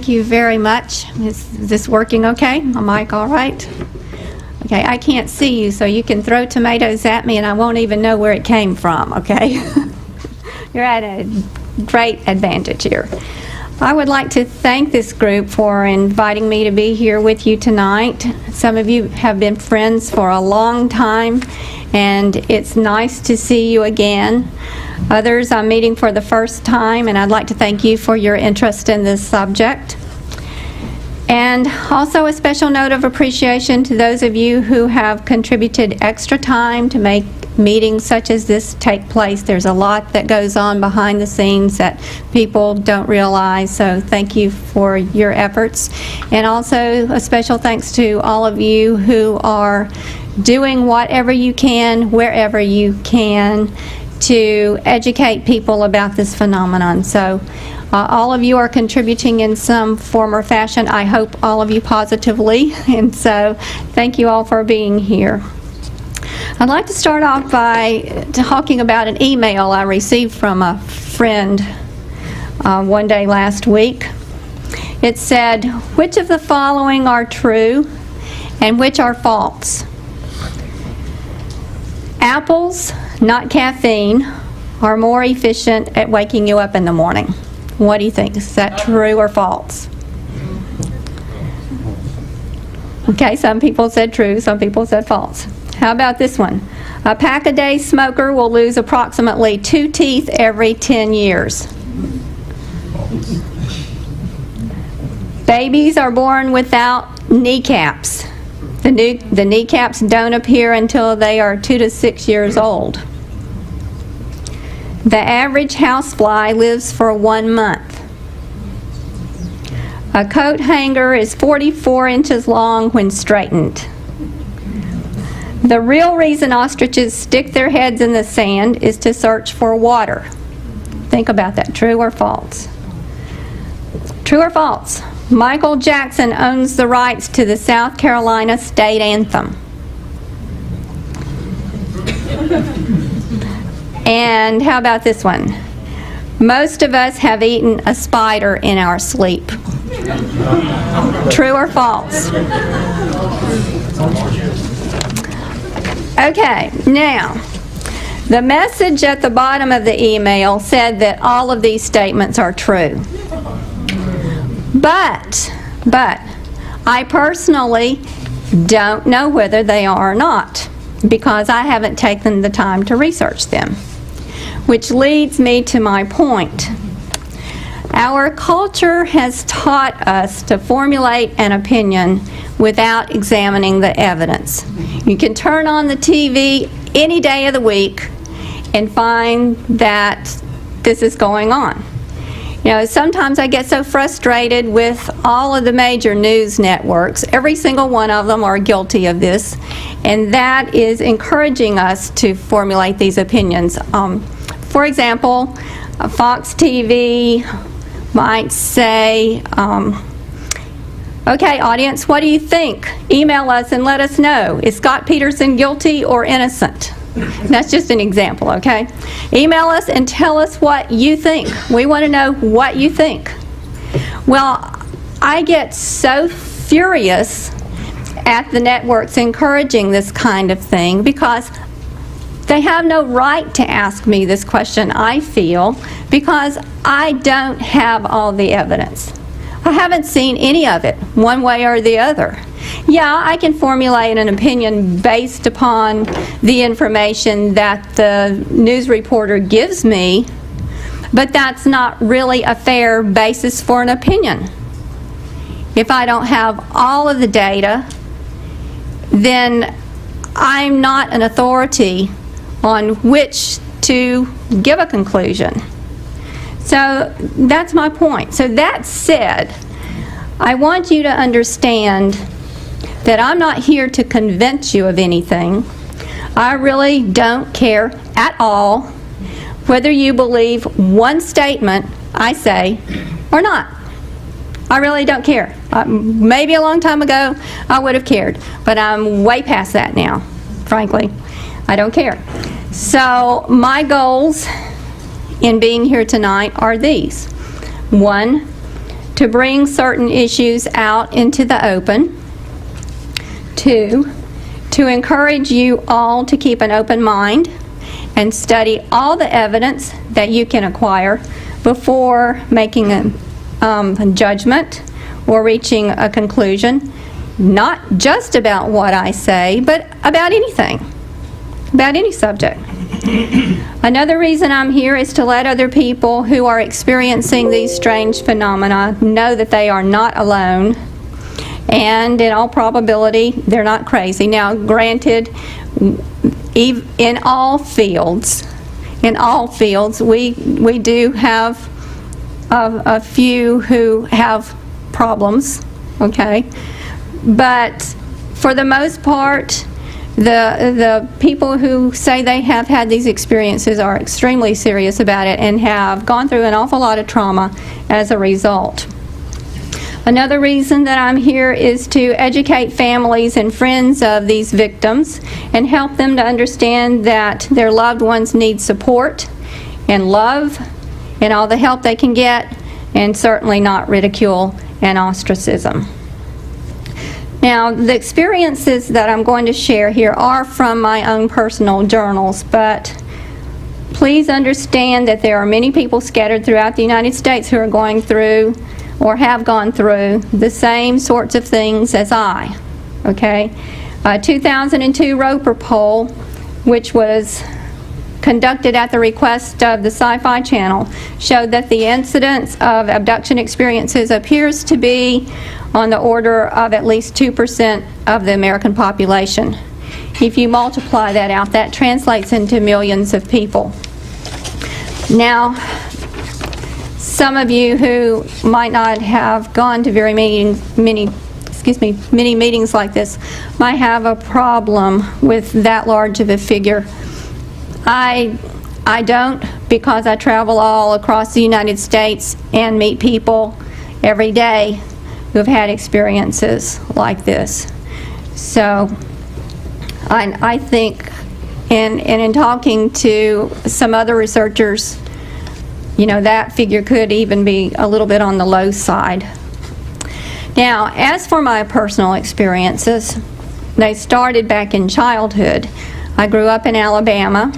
you very much. Is this working okay? My mic all right? Okay, I can't see you, so you can throw tomatoes at me and I won't even know where it came from, okay? You're at a great advantage here. I would like to thank this group for inviting me to be here with you tonight. Some of you have been friends for a long time, and it's nice to see you again. Others I'm meeting for the first time, and I'd like to thank you for your interest in this subject. And also a special note of appreciation to those of you who have contributed extra time to make meetings such as this take place. There's a lot that goes on behind the scenes that people don't realize, so thank you for your efforts. And also a special thanks to all of you who are doing whatever you can, wherever you can, to educate people about this phenomenon. So all of you are contributing in some form or fashion. I hope all of you positively, and so thank you all for being here. I'd like to start off by talking about an email I received from a friend one day last week. It said, "Which of the following are true and which are false? Apples, not caffeine, are more efficient at waking you up in the morning." What do you think? Is that true or false? Okay, some people said true, some people said false. How about this one? A pack-a-day smoker will lose approximately 2 teeth every 10 years. Babies are born without kneecaps. The kneecaps don't appear until they are 2 to 6 years old. The average housefly lives for 1 month. A coat hanger is 44 inches long when straightened. The real reason ostriches stick their heads in the sand is to search for water. Think about that. True or false? True or false? Michael Jackson owns the rights to the South Carolina state anthem. And how about this one? Most of us have eaten a spider in our sleep. True or false? Okay, now, the message at the bottom of the email said that all of these statements are true. But, I personally don't know whether they are or not, because I haven't taken the time to research them. Which leads me to my point. Our culture has taught us to formulate an opinion without examining the evidence. You can turn on the TV any day of the week and find that this is going on. You know, sometimes I get so frustrated with all of the major news networks. Every single one of them are guilty of this, and that is encouraging us to formulate these opinions. For example, Fox TV might say, okay, audience, what do you think? Email us and let us know. Is Scott Peterson guilty or innocent? That's just an example, okay? Email us and tell us what you think. We want to know what you think. Well, I get so furious at the networks encouraging this kind of thing because they have no right to ask me this question, I feel, because I don't have all the evidence. I haven't seen any of it, one way or the other. Yeah, I can formulate an opinion based upon the information that the news reporter gives me, but that's not really a fair basis for an opinion. If I don't have all of the data, then I'm not an authority on which to give a conclusion. So that's my point. So that said, I want you to understand that I'm not here to convince you of anything. I really don't care at all whether you believe one statement I say or not. I really don't care. Maybe a long time ago I would have cared, but I'm way past that now, frankly. I don't care. So my goals in being here tonight are these. 1, to bring certain issues out into the open. 2, to encourage you all to keep an open mind and study all the evidence that you can acquire before making a judgment or reaching a conclusion, not just about what I say, but about anything, about any subject. Another reason I'm here is to let other people who are experiencing these strange phenomena know that they are not alone, and in all probability, they're not crazy. Now, granted, in all fields, we do have a few who have problems, okay? But for the most part, the people who say they have had these experiences are extremely serious about it and have gone through an awful lot of trauma as a result. Another reason that I'm here is to educate families and friends of these victims and help them to understand that their loved ones need support and love and all the help they can get, and certainly not ridicule and ostracism. Now, the experiences that I'm going to share here are from my own personal journals, but please understand that there are many people scattered throughout the United States who are going through or have gone through the same sorts of things as I, okay? A 2002 Roper poll, which was conducted at the request of the Sci-Fi Channel, showed that the incidence of abduction experiences appears to be on the order of at least 2% of the American population. If you multiply that out, that translates into millions of people. Now, some of you who might not have gone to very many meetings like this might have a problem with that large of a figure. I don't, because I travel all across the United States and meet people every day who have had experiences like this. So I think, and in talking to some other researchers, you know, that figure could even be a little bit on the low side. Now, as for my personal experiences, they started back in childhood. I grew up in Alabama.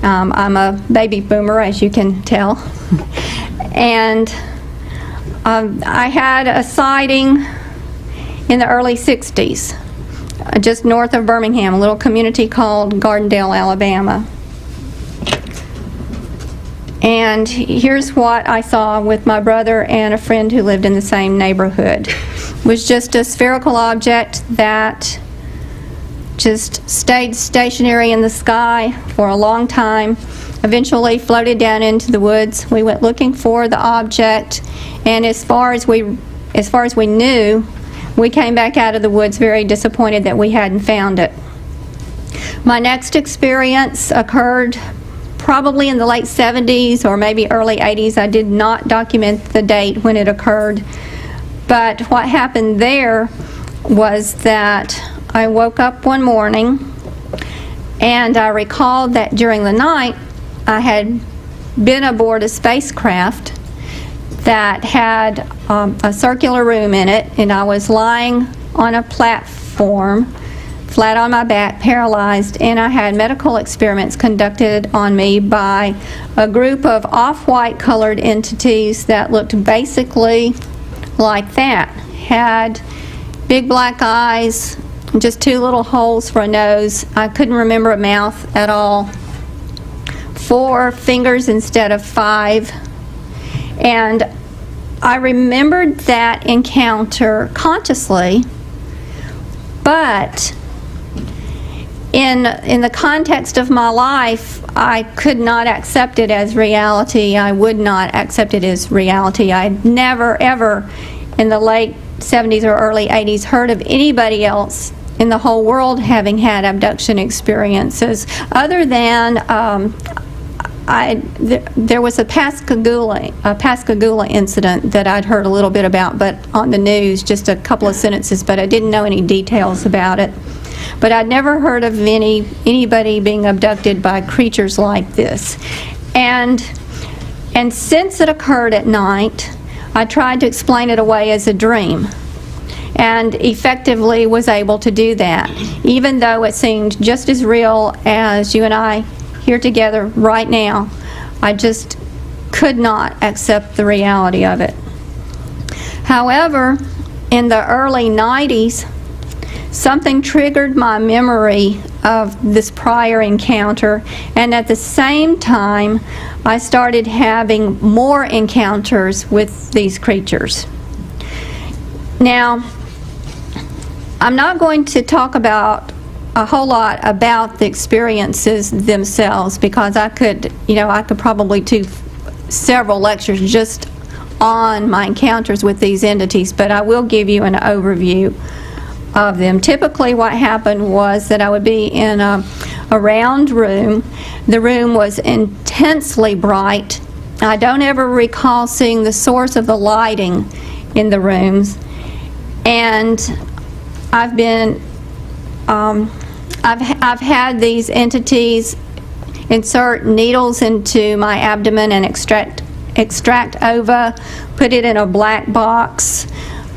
I'm a baby boomer, as you can tell. And I had a sighting in the early 60s, just north of Birmingham, a little community called Gardendale, Alabama. And here's what I saw with my brother and a friend who lived in the same neighborhood. It was just a spherical object that just stayed stationary in the sky for a long time, eventually floated down into the woods. We went looking for the object, and as far as we knew, we came back out of the woods very disappointed that we hadn't found it. My next experience occurred probably in the late 70s or maybe early 80s. I did not document the date when it occurred, but what happened there was that I woke up one morning and I recalled that during the night I had been aboard a spacecraft that had a circular room in it, and I was lying on a platform, flat on my back, paralyzed, and I had medical experiments conducted on me by a group of off-white colored entities that looked basically like that. Had big black eyes, just 2 little holes for a nose. I couldn't remember a mouth at all. 4 fingers instead of 5. And I remembered that encounter consciously, but in the context of my life, I could not accept it as reality. I would not accept it as reality. I'd never, ever, in the late 70s or early 80s, heard of anybody else in the whole world having had abduction experiences, other than there was a Pascagoula incident that I'd heard a little bit about, but on the news, just a couple of sentences, but I didn't know any details about it. But I'd never heard of anybody being abducted by creatures like this. And since it occurred at night, I tried to explain it away as a dream, and effectively was able to do that, even though it seemed just as real as you and I here together right now. I just could not accept the reality of it. However, in the early 90s, something triggered my memory of this prior encounter, and at the same time, I started having more encounters with these creatures. Now, I'm not going to talk about a whole lot about the experiences themselves, because I could probably do several lectures just on my encounters with these entities, but I will give you an overview of them. Typically what happened was that I would be in a round room. The room was intensely bright. I don't ever recall seeing the source of the lighting in the rooms, and I've had these entities insert needles into my abdomen and extract ova, put it in a black box.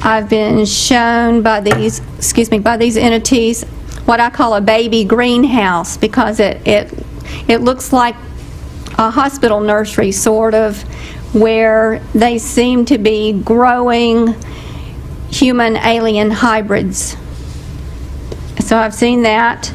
I've been shown by these entities what I call a baby greenhouse, because it looks like a hospital nursery, sort of, where they seem to be growing human-alien hybrids. So I've seen that.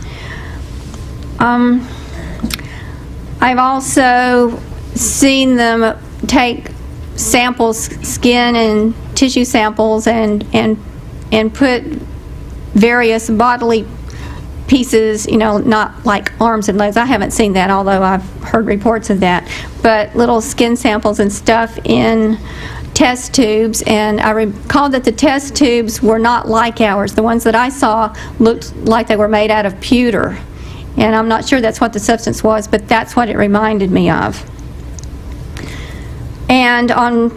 I've also seen them take samples, skin and tissue samples, and put various bodily pieces, not like arms and legs. I haven't seen that, although I've heard reports of that, but little skin samples and stuff in test tubes. And I recall that the test tubes were not like ours. The ones that I saw looked like they were made out of pewter, and I'm not sure that's what the substance was, but that's what it reminded me of. And on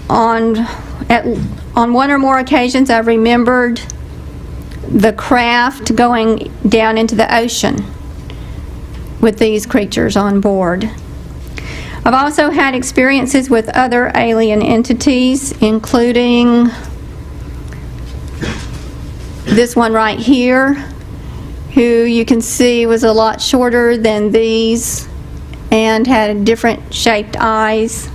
one or more occasions, I remembered the craft going down into the ocean with these creatures on board. I've also had experiences with other alien entities, including this one right here, who you can see was a lot shorter than these and had different shaped eyes.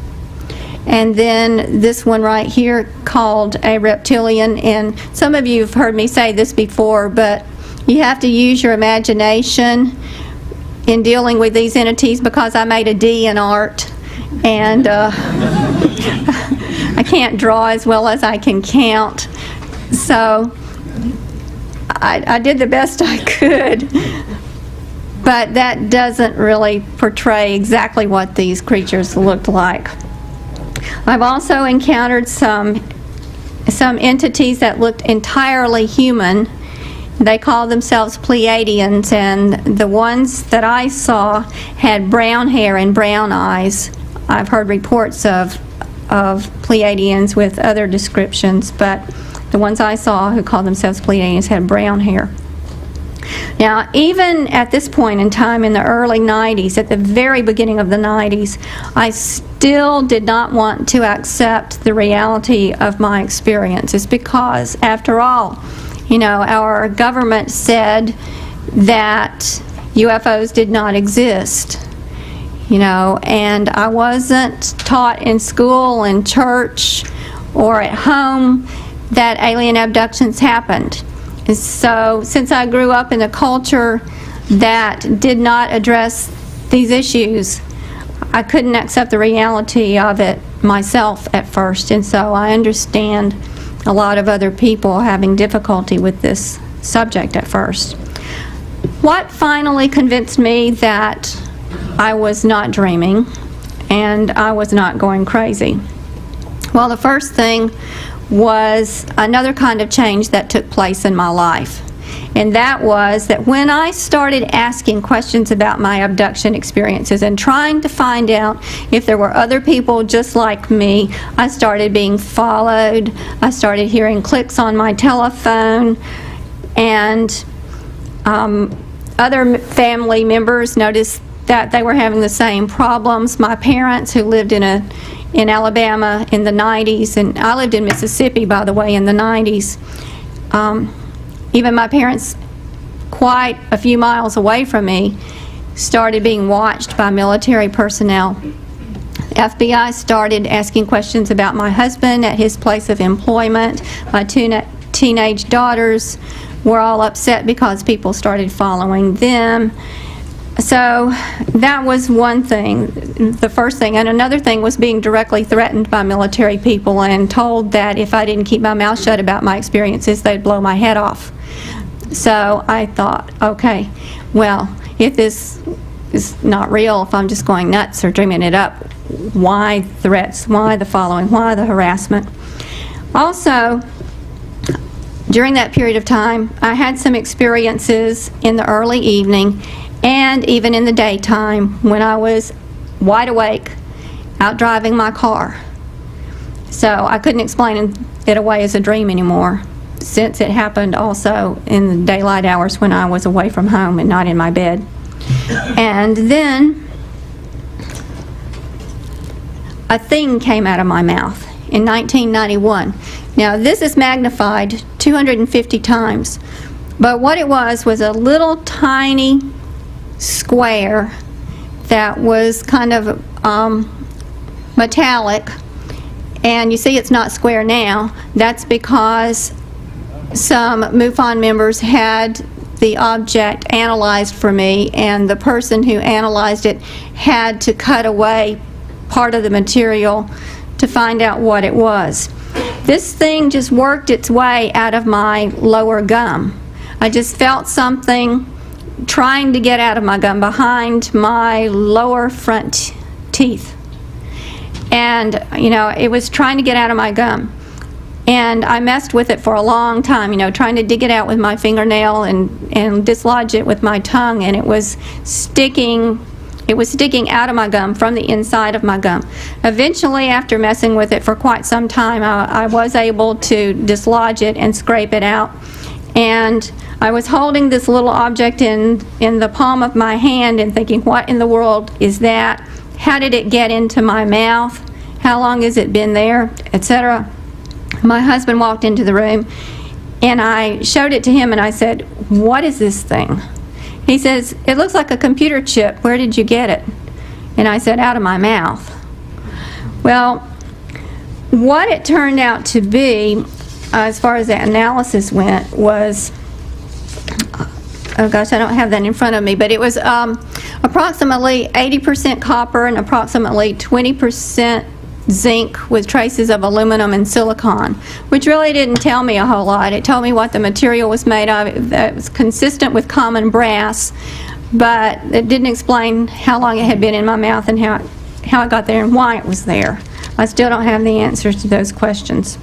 And then this one right here, called a reptilian. And some of you have heard me say this before, but you have to use your imagination in dealing with these entities, because I made a D in art, and I can't draw as well as I can count. So I did the best I could, but that doesn't really portray exactly what these creatures looked like. I've also encountered some entities that looked entirely human. They call themselves Pleiadians, and the ones that I saw had brown hair and brown eyes. I've heard reports of Pleiadians with other descriptions, but the ones I saw who called themselves Pleiadians had brown hair. Now, even at this point in time in the early 90s, at the very beginning of the 90s, I still did not want to accept the reality of my experiences, because, after all, our government said that UFOs did not exist, and I wasn't taught in school, in church, or at home that alien abductions happened. So, since I grew up in a culture that did not address these issues, I couldn't accept the reality of it myself at first, and so I understand a lot of other people having difficulty with this subject at first. What finally convinced me that I was not dreaming and I was not going crazy? Well, the first thing was another kind of change that took place in my life. And that was that when I started asking questions about my abduction experiences and trying to find out if there were other people just like me, I started being followed. I started hearing clicks on my telephone, and other family members noticed that they were having the same problems. My parents, who lived in in Alabama in the 90s, and I lived in Mississippi, by the way, in the 90s. Even my parents, quite a few miles away from me, started being watched by military personnel. FBI started asking questions about my husband at his place of employment. My two teenage daughters were all upset because people started following them. So that was one thing, the first thing. And another thing was being directly threatened by military people and told that if I didn't keep my mouth shut about my experiences, they'd blow my head off. So I thought, okay, well, if this is not real, if I'm just going nuts or dreaming it up, why threats, why the following, why the harassment? Also, during that period of time, I had some experiences in the early evening and even in the daytime when I was wide awake out driving my car. So I couldn't explain it away as a dream anymore, since it happened also in the daylight hours when I was away from home and not in my bed. And then a thing came out of my mouth in 1991. Now this is magnified 250 times, but what it was a little tiny square that was kind of metallic, and you see it's not square now. That's because some MUFON members had the object analyzed for me, and the person who analyzed it had to cut away part of the material to find out what it was. This thing just worked its way out of my lower gum. I just felt something trying to get out of my gum behind my lower front teeth. And, you know, it was trying to get out of my gum. And I messed with it for a long time, you know, trying to dig it out with my fingernail and dislodge it with my tongue, and it was sticking out of my gum from the inside of my gum. Eventually, after messing with it for quite some time, I was able to dislodge it and scrape it out. And I was holding this little object in the palm of my hand and thinking, what in the world is that? How did it get into my mouth? How long has it been there? Etc. My husband walked into the room, and I showed it to him, and I said, what is this thing? He says, it looks like a computer chip. Where did you get it? And I said, out of my mouth. Well, what it turned out to be, as far as the analysis went, was, oh gosh, I don't have that in front of me, but it was approximately 80% copper and approximately 20% zinc with traces of aluminum and silicon, which really didn't tell me a whole lot. It told me what the material was made of. It was consistent with common brass, but it didn't explain how long it had been in my mouth and how it got there and why it was there. I still don't have the answers to those questions.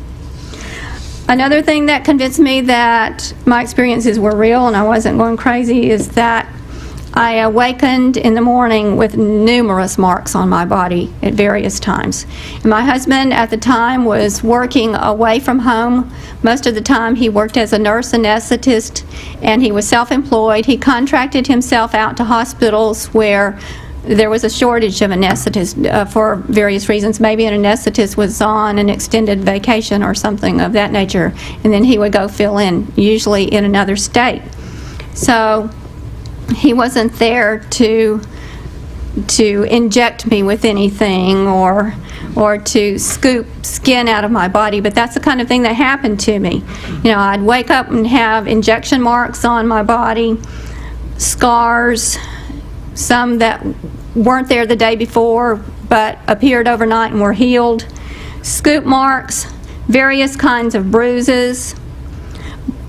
Another thing that convinced me that my experiences were real and I wasn't going crazy is that I awakened in the morning with numerous marks on my body at various times. And my husband at the time was working away from home. Most of the time he worked as a nurse anesthetist, and he was self-employed. He contracted himself out to hospitals where there was a shortage of anesthetists for various reasons. Maybe an anesthetist was on an extended vacation or something of that nature, and then he would go fill in, usually in another state. So he wasn't there to inject me with anything or to scoop skin out of my body, but that's the kind of thing that happened to me. You know, I'd wake up and have injection marks on my body, scars, some that weren't there the day before but appeared overnight and were healed, scoop marks, various kinds of bruises,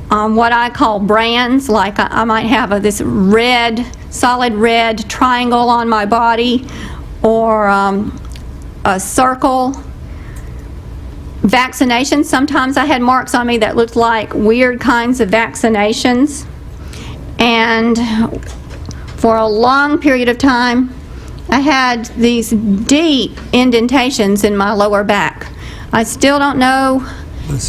what I call brands, like I might have this red, solid red triangle on my body, or a circle. Vaccinations, sometimes I had marks on me that looked like weird kinds of vaccinations. And for a long period of time, I had these deep indentations in my lower back. I still don't know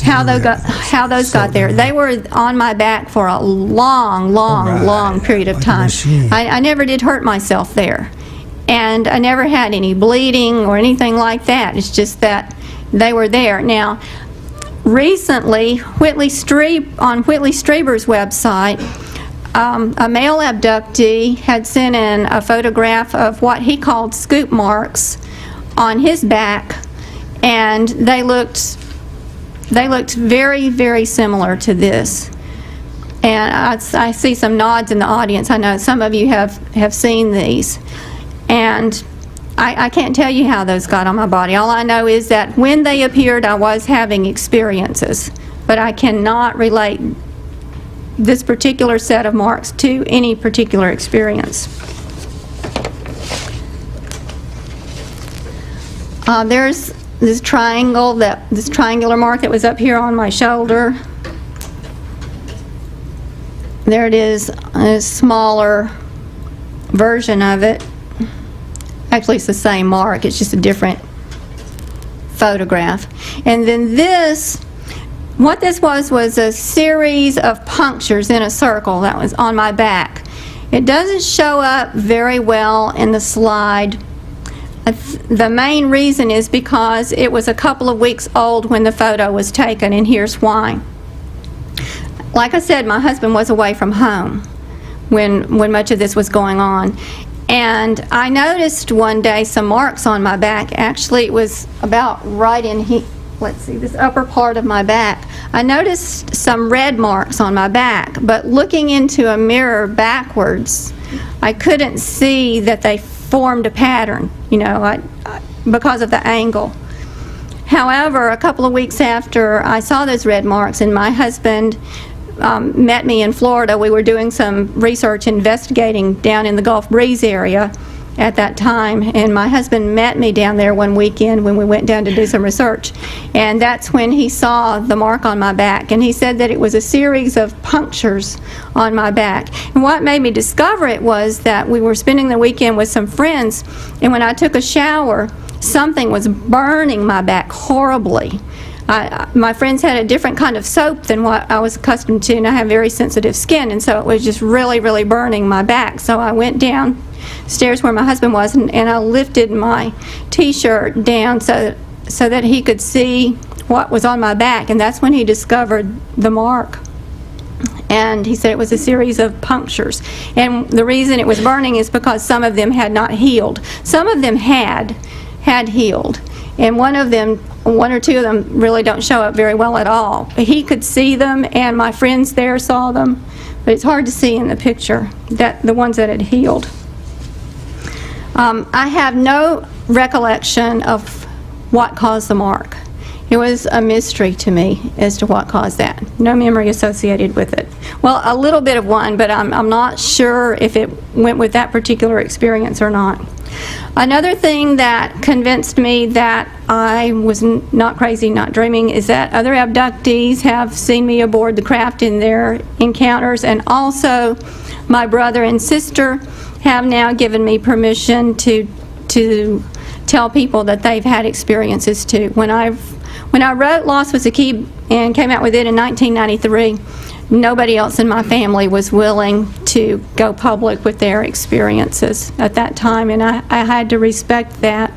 how those got there. They were on my back for a long period of time. I never did hurt myself there. And I never had any bleeding or anything like that. It's just that they were there. Now, recently, on Whitley Strieber's website, a male abductee had sent in a photograph of what he called scoop marks on his back, and they looked very, very similar to this. And I see some nods in the audience. I know some of you have seen these. And I can't tell you how those got on my body. All I know is that when they appeared, I was having experiences. But I cannot relate this particular set of marks to any particular experience. There's this triangular mark that was up here on my shoulder. There it is, a smaller version of it. Actually, it's the same mark, it's just a different photograph. And then what this was a series of punctures in a circle that was on my back. It doesn't show up very well in the slide. The main reason is because it was a couple of weeks old when the photo was taken, and here's why. Like I said, my husband was away from home when much of this was going on. And I noticed one day some marks on my back. Actually, it was about right in here. Let's see, this upper part of my back. I noticed some red marks on my back, but looking into a mirror backwards, I couldn't see that they formed a pattern, because of the angle. However, a couple of weeks after I saw those red marks, and my husband met me in Florida. We were doing some research investigating down in the Gulf Breeze area at that time, and my husband met me down there one weekend when we went down to do some research, and that's when he saw the mark on my back, and he said that it was a series of punctures on my back. And what made me discover it was that we were spending the weekend with some friends, and when I took a shower, something was burning my back horribly. My friends had a different kind of soap than what I was accustomed to, and I have very sensitive skin, and so it was just really, really burning my back. So I went downstairs where my husband was, and I lifted my t-shirt down so that he could see what was on my back, and that's when he discovered the mark. And he said it was a series of punctures. And the reason it was burning is because some of them had not healed. Some of them had healed. And one or two of them really don't show up very well at all. He could see them, and my friends there saw them, but it's hard to see in the picture, the ones that had healed. I have no recollection of what caused the mark. It was a mystery to me as to what caused that. No memory associated with it. Well, a little bit of one, but I'm not sure if it went with that particular experience or not. Another thing that convinced me that I was not crazy, not dreaming, is that other abductees have seen me aboard the craft in their encounters, and also my brother and sister have now given me permission to tell people that they've had experiences too. When I wrote Lost Was the Key and came out with it in 1993, nobody else in my family was willing to go public with their experiences at that time, and I had to respect that.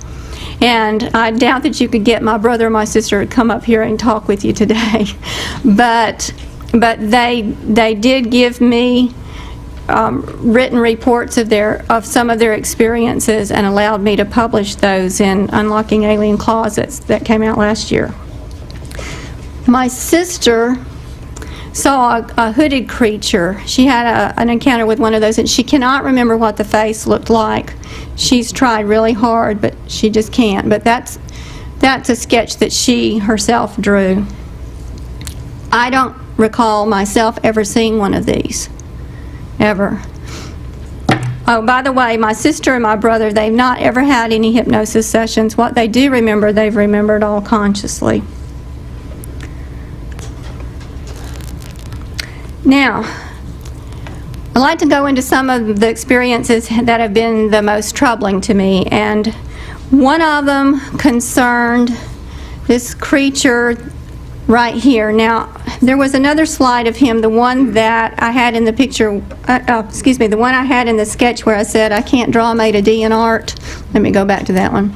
And I doubt that you could get my brother or my sister to come up here and talk with you today. But they did give me written reports of some of their experiences and allowed me to publish those in Unlocking Alien Closets that came out last year. My sister saw a hooded creature. She had an encounter with one of those, and she cannot remember what the face looked like. She's tried really hard, but she just can't. But that's a sketch that she herself drew. I don't recall myself ever seeing one of these, ever. Oh, by the way, my sister and my brother, they've not ever had any hypnosis sessions. What they do remember, they've remembered all consciously. Now, I'd like to go into some of the experiences that have been the most troubling to me, and one of them concerned this creature right here. Now, there was another slide of him, the one that I had in the picture, the one I had in the sketch where I said I can't draw, made a D in art. Let me go back to that one.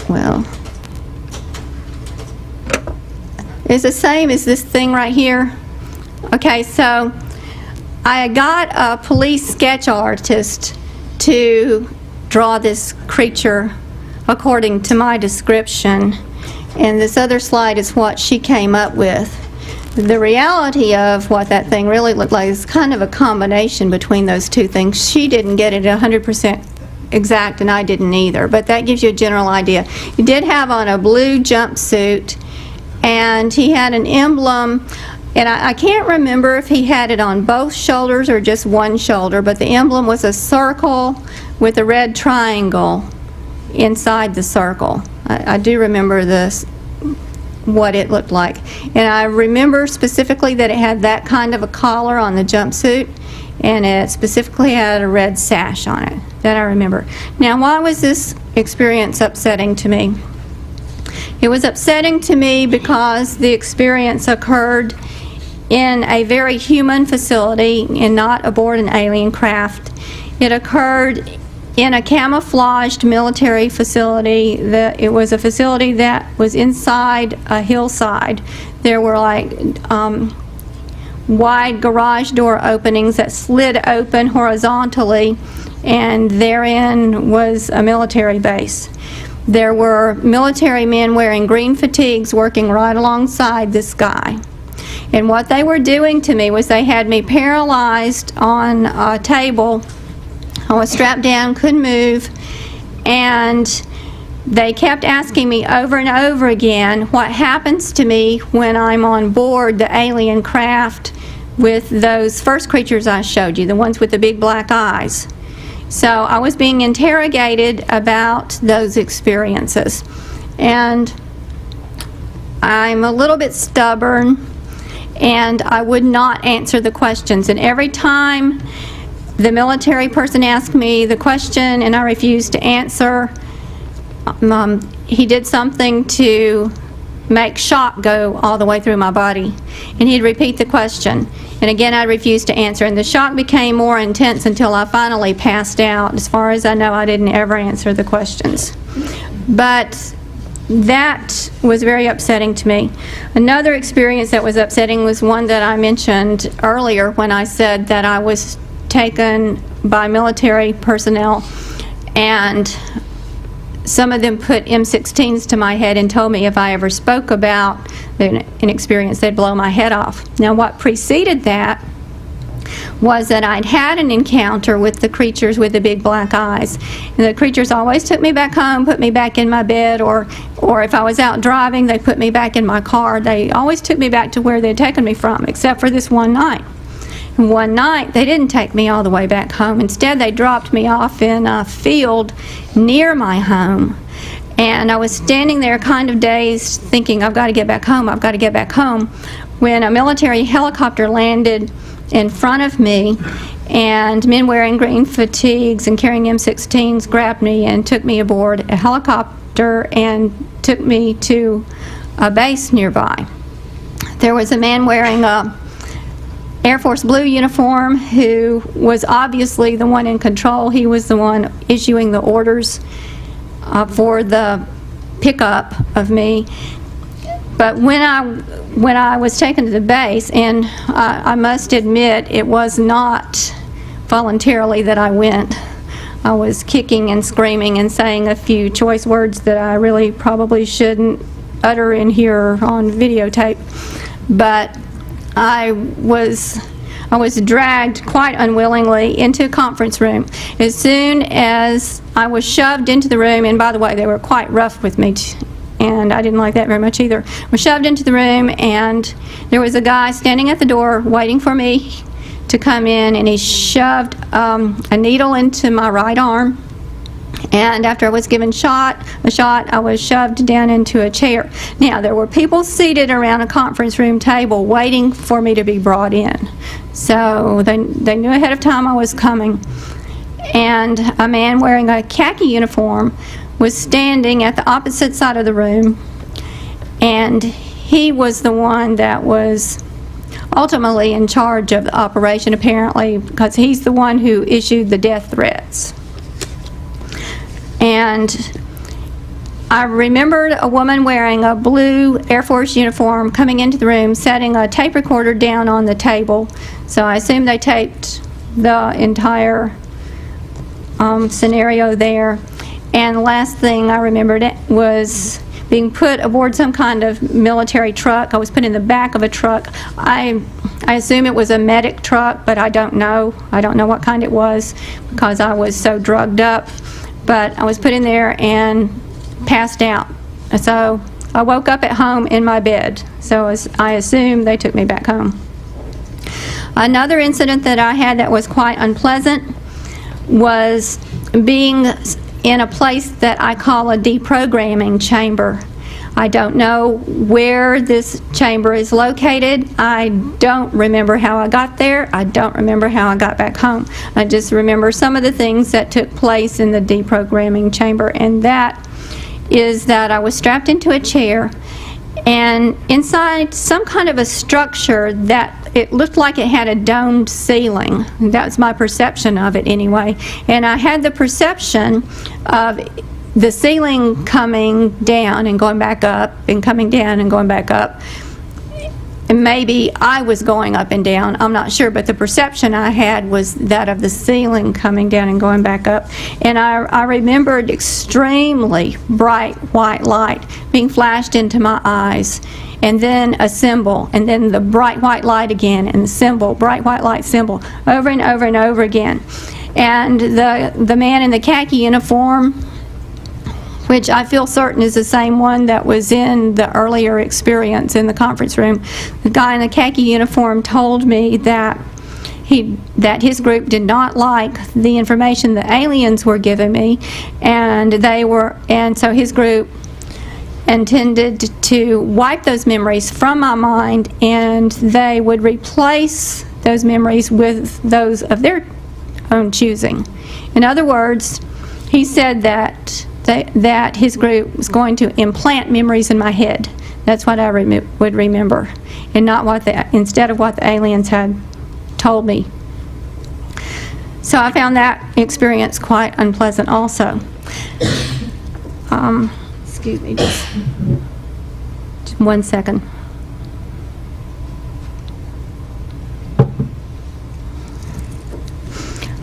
Well, it's the same as this thing right here. Okay, so I got a police sketch artist to draw this creature according to my description, and this other slide is what she came up with. The reality of what that thing really looked like is kind of a combination between those two things. She didn't get it 100% exact, and I didn't either, but that gives you a general idea. He did have on a blue jumpsuit, and he had an emblem, and I can't remember if he had it on both shoulders or just one shoulder, but the emblem was a circle with a red triangle inside the circle. I do remember this, what it looked like. And I remember specifically that it had that kind of a collar on the jumpsuit, and it specifically had a red sash on it. That I remember. Now, why was this experience upsetting to me? It was upsetting to me because the experience occurred in a very human facility and not aboard an alien craft. It occurred in a camouflaged military facility. It was a facility that was inside a hillside. There were like wide garage door openings that slid open horizontally, and therein was a military base. There were military men wearing green fatigues working right alongside this guy. And what they were doing to me was they had me paralyzed on a table. I was strapped down, couldn't move, and they kept asking me over and over again what happens to me when I'm on board the alien craft with those first creatures I showed you, the ones with the big black eyes. So I was being interrogated about those experiences. And I'm a little bit stubborn, and I would not answer the questions. And every time the military person asked me the question and I refused to answer, he did something to make shock go all the way through my body. And he'd repeat the question. And again, I refused to answer. And the shock became more intense until I finally passed out. As far as I know, I didn't ever answer the questions. But that was very upsetting to me. Another experience that was upsetting was one that I mentioned earlier when I said that I was taken by military personnel, and some of them put M16s to my head and told me if I ever spoke about an experience, they'd blow my head off. Now, what preceded that was that I'd had an encounter with the creatures with the big black eyes. And the creatures always took me back home, put me back in my bed, or if I was out driving, they put me back in my car. They always took me back to where they'd taken me from, except for this one night. And one night, they didn't take me all the way back home. Instead, they dropped me off in a field near my home. And I was standing there kind of dazed, thinking, I've got to get back home, I've got to get back home, when a military helicopter landed in front of me, and men wearing green fatigues and carrying M16s grabbed me and took me aboard a helicopter and took me to a base nearby. There was a man wearing a Air Force blue uniform who was obviously the one in control. He was the one issuing the orders for the pickup of me. But when I was taken to the base, and I must admit it was not voluntarily that I went. I was kicking and screaming and saying a few choice words that I really probably shouldn't utter in here on videotape. But I was dragged quite unwillingly into a conference room. As soon as I was shoved into the room, and by the way, they were quite rough with me, and I didn't like that very much either. I was shoved into the room, and there was a guy standing at the door waiting for me to come in, and he shoved a needle into my right arm. And after I was given a shot, I was shoved down into a chair. Now, there were people seated around a conference room table waiting for me to be brought in. So they knew ahead of time I was coming. And a man wearing a khaki uniform was standing at the opposite side of the room, and he was the one that was ultimately in charge of the operation, apparently, because he's the one who issued the death threats. And I remembered a woman wearing a blue Air Force uniform coming into the room, setting a tape recorder down on the table. So I assume they taped the entire scenario there. And the last thing I remembered was being put aboard some kind of military truck. I was put in the back of a truck. I assume it was a medic truck, but I don't know. I don't know what kind it was because I was so drugged up. But I was put in there and passed out. So I woke up at home in my bed. So I assume they took me back home. Another incident that I had that was quite unpleasant was being in a place that I call a deprogramming chamber. I don't know where this chamber is located. I don't remember how I got there. I don't remember how I got back home. I just remember some of the things that took place in the deprogramming chamber, and that is that I was strapped into a chair and inside some kind of a structure that it looked like it had a domed ceiling. That was my perception of it anyway. And I had the perception of the ceiling coming down and going back up and coming down and going back up. And maybe I was going up and down, I'm not sure, but the perception I had was that of the ceiling coming down and going back up. And I remembered extremely bright white light being flashed into my eyes, and then a symbol, and then the bright white light again, and the symbol, bright white light symbol, over and over and over again. And the man in the khaki uniform, which I feel certain is the same one that was in the earlier experience in the conference room. The guy in the khaki uniform told me that his group did not like the information the aliens were giving me, and so his group intended to wipe those memories from my mind, and they would replace those memories with those of their own choosing. In other words, he said that his group was going to implant memories in my head. That's what I would remember, and not instead of what the aliens had told me. So I found that experience quite unpleasant also. Excuse me, just 1 second.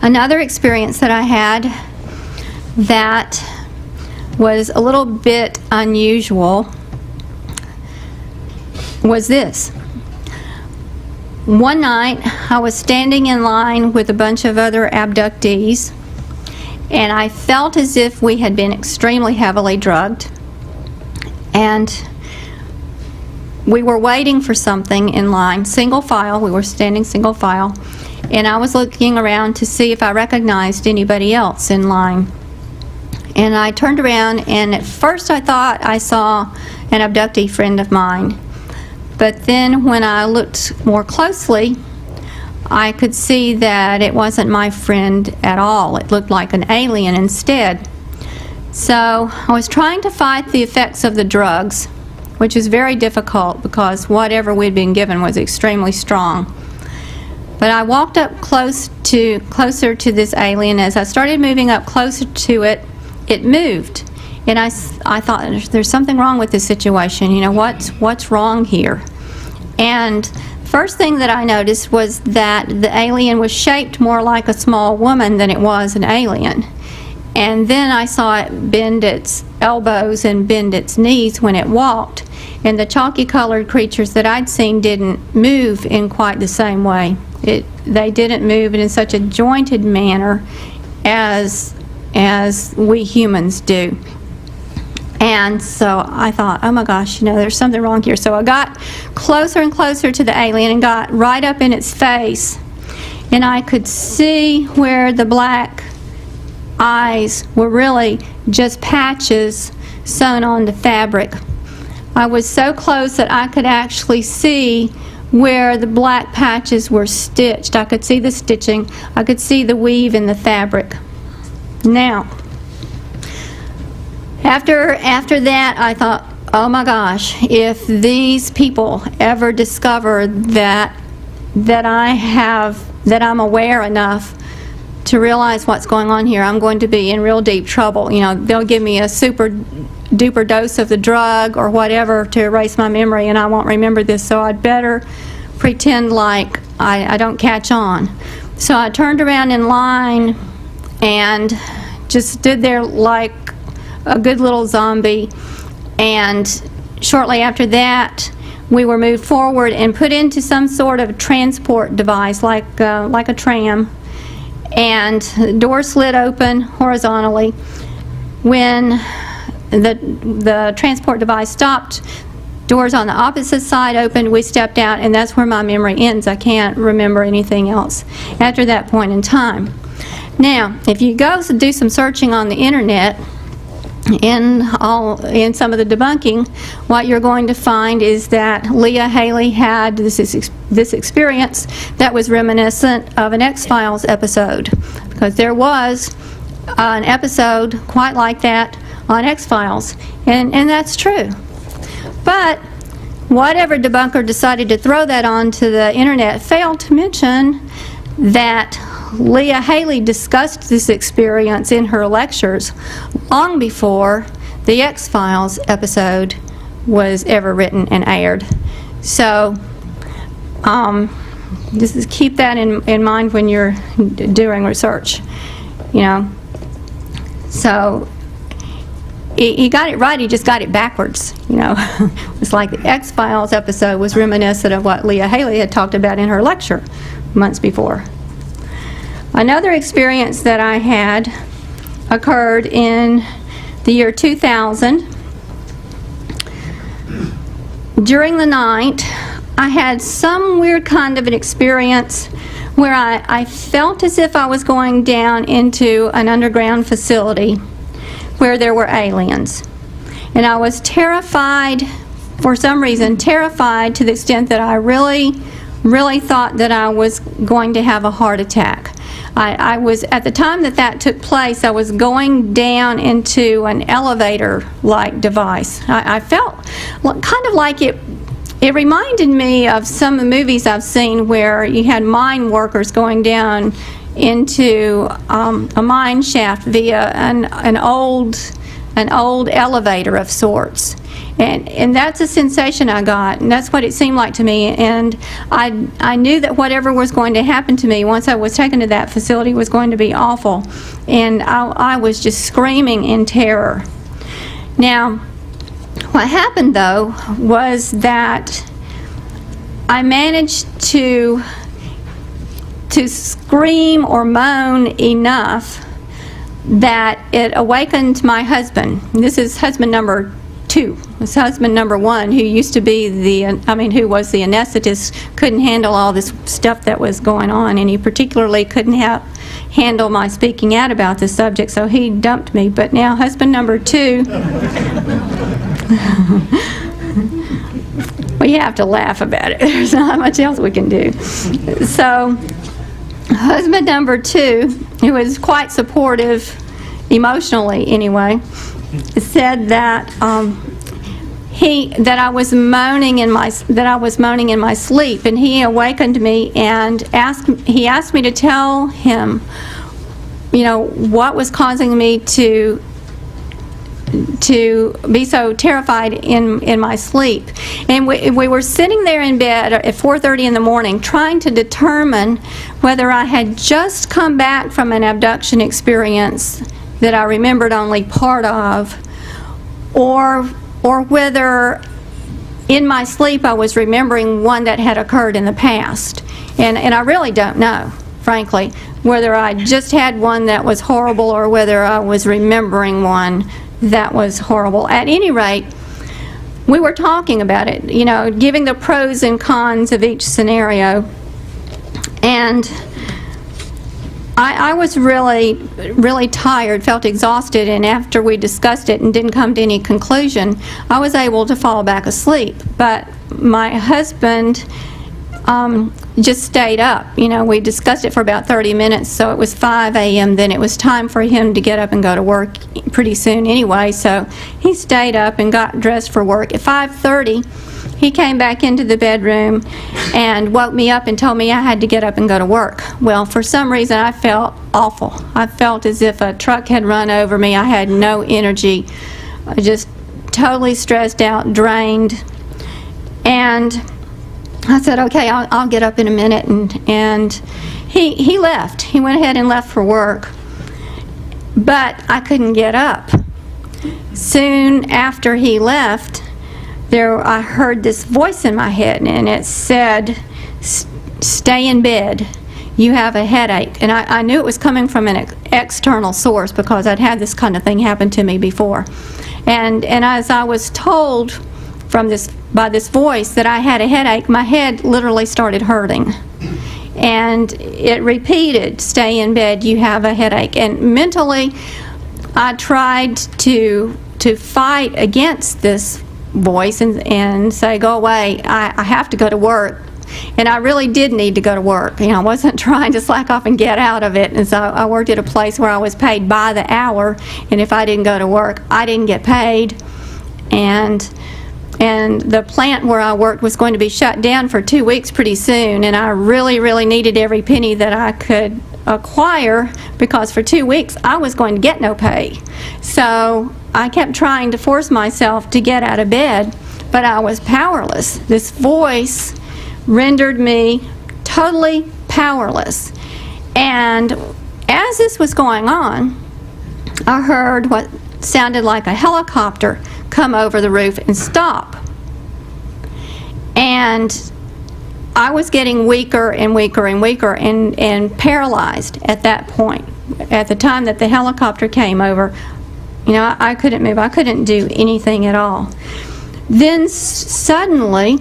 Another experience that I had that was a little bit unusual was this. One night I was standing in line with a bunch of other abductees, and I felt as if we had been extremely heavily drugged, and we were waiting for something in line, single file. We were standing single file, and I was looking around to see if I recognized anybody else in line. And I turned around, and at first I thought I saw an abductee friend of mine. But then when I looked more closely, I could see that it wasn't my friend at all. It looked like an alien instead. So I was trying to fight the effects of the drugs, which is very difficult because whatever we'd been given was extremely strong. But I walked up closer to this alien. As I started moving up closer to it, it moved, and I thought, there's something wrong with this situation. You know, what's wrong here? And first thing that I noticed was that the alien was shaped more like a small woman than it was an alien. And then I saw it bend its elbows and bend its knees when it walked, and the chalky colored creatures that I'd seen didn't move in quite the same way. They didn't move in such a jointed manner as we humans do. And so I thought, oh my gosh, there's something wrong here. So I got closer and closer to the alien and got right up in its face, and I could see where the black eyes were really just patches sewn on the fabric. I was so close that I could actually see where the black patches were stitched. I could see the stitching. I could see the weave in the fabric. Now, After that, I thought, oh my gosh, if these people ever discover that I'm aware enough to realize what's going on here, I'm going to be in real deep trouble. You know, they'll give me a super duper dose of the drug or whatever to erase my memory, and I won't remember this, so I'd better pretend like I don't catch on. So I turned around in line and just stood there like a good little zombie, and shortly after that we were moved forward and put into some sort of transport device like a tram, and the door slid open horizontally. When the transport device stopped, doors on the opposite side opened, we stepped out, and that's where my memory ends. I can't remember anything else after that point in time. Now, if you go do some searching on the internet, in some of the debunking, what you're going to find is that Leah Haley had this experience that was reminiscent of an X-Files episode, because there was an episode quite like that on X-Files, and that's true. But whatever debunker decided to throw that onto the internet failed to mention that Leah Haley discussed this experience in her lectures long before the X-Files episode was ever written and aired. So just keep that in mind when you're doing research, you know. So he got it right, he just got it backwards, you know. It's like the X-Files episode was reminiscent of what Leah Haley had talked about in her lecture months before. Another experience that I had occurred in the year 2000. During the night, I had some weird kind of an experience where I felt as if I was going down into an underground facility where there were aliens. And I was terrified, for some reason, terrified to the extent that I really thought that I was going to have a heart attack. I was, at the time that took place, I was going down into an elevator-like device. I felt kind of like it reminded me of some of the movies I've seen where you had mine workers going down into a mine shaft via an old elevator of sorts. And that's a sensation I got, and that's what it seemed like to me. And I knew that whatever was going to happen to me once I was taken to that facility was going to be awful. And I was just screaming in terror. Now, what happened, though, was that I managed to scream or moan enough that it awakened my husband. This is husband number 2. This husband number 1, who used to be who was the anesthetist, couldn't handle all this stuff that was going on, and he particularly couldn't handle my speaking out about this subject, so he dumped me. But now husband number 2, we have to laugh about it. There's not much else we can do. So husband number 2, who was quite supportive emotionally anyway, said that that I was moaning in my sleep, and he awakened me and asked me to tell him, you know, what was causing me to be so terrified in my sleep. And we were sitting there in bed at 4:30 in the morning trying to determine whether I had just come back from an abduction experience that I remembered only part of, or whether in my sleep I was remembering one that had occurred in the past. And I really don't know, frankly, whether I just had one that was horrible or whether I was remembering one that was horrible. At any rate, we were talking about it, you know, giving the pros and cons of each scenario. And I was really tired, felt exhausted, and after we discussed it and didn't come to any conclusion, I was able to fall back asleep. But my husband just stayed up. You know, we discussed it for about 30 minutes, so it was 5 a.m. Then it was time for him to get up and go to work pretty soon anyway, so he stayed up and got dressed for work. At 5:30, he came back into the bedroom and woke me up and told me I had to get up and go to work. Well, for some reason, I felt awful. I felt as if a truck had run over me. I had no energy, just totally stressed out, drained. And I said, okay, I'll get up in a minute, and he left. He went ahead and left for work, but I couldn't get up. Soon after he left, I heard this voice in my head, and it said, stay in bed, you have a headache. And I knew it was coming from an external source because I'd had this kind of thing happen to me before. And as I was told by this voice that I had a headache, my head literally started hurting. And it repeated, stay in bed, you have a headache. And mentally, I tried to fight against this voice and say, go away, I have to go to work. And I really did need to go to work. You know, I wasn't trying to slack off and get out of it. And so I worked at a place where I was paid by the hour, and if I didn't go to work, I didn't get paid. And the plant where I worked was going to be shut down for 2 weeks pretty soon, and I really, really needed every penny that I could acquire because for 2 weeks I was going to get no pay. So I kept trying to force myself to get out of bed, but I was powerless. This voice rendered me totally powerless. And as this was going on, I heard what sounded like a helicopter come over the roof and stop. And I was getting weaker and weaker and weaker and paralyzed at that point. At the time that the helicopter came over, you know, I couldn't move. I couldn't do anything at all. Then suddenly,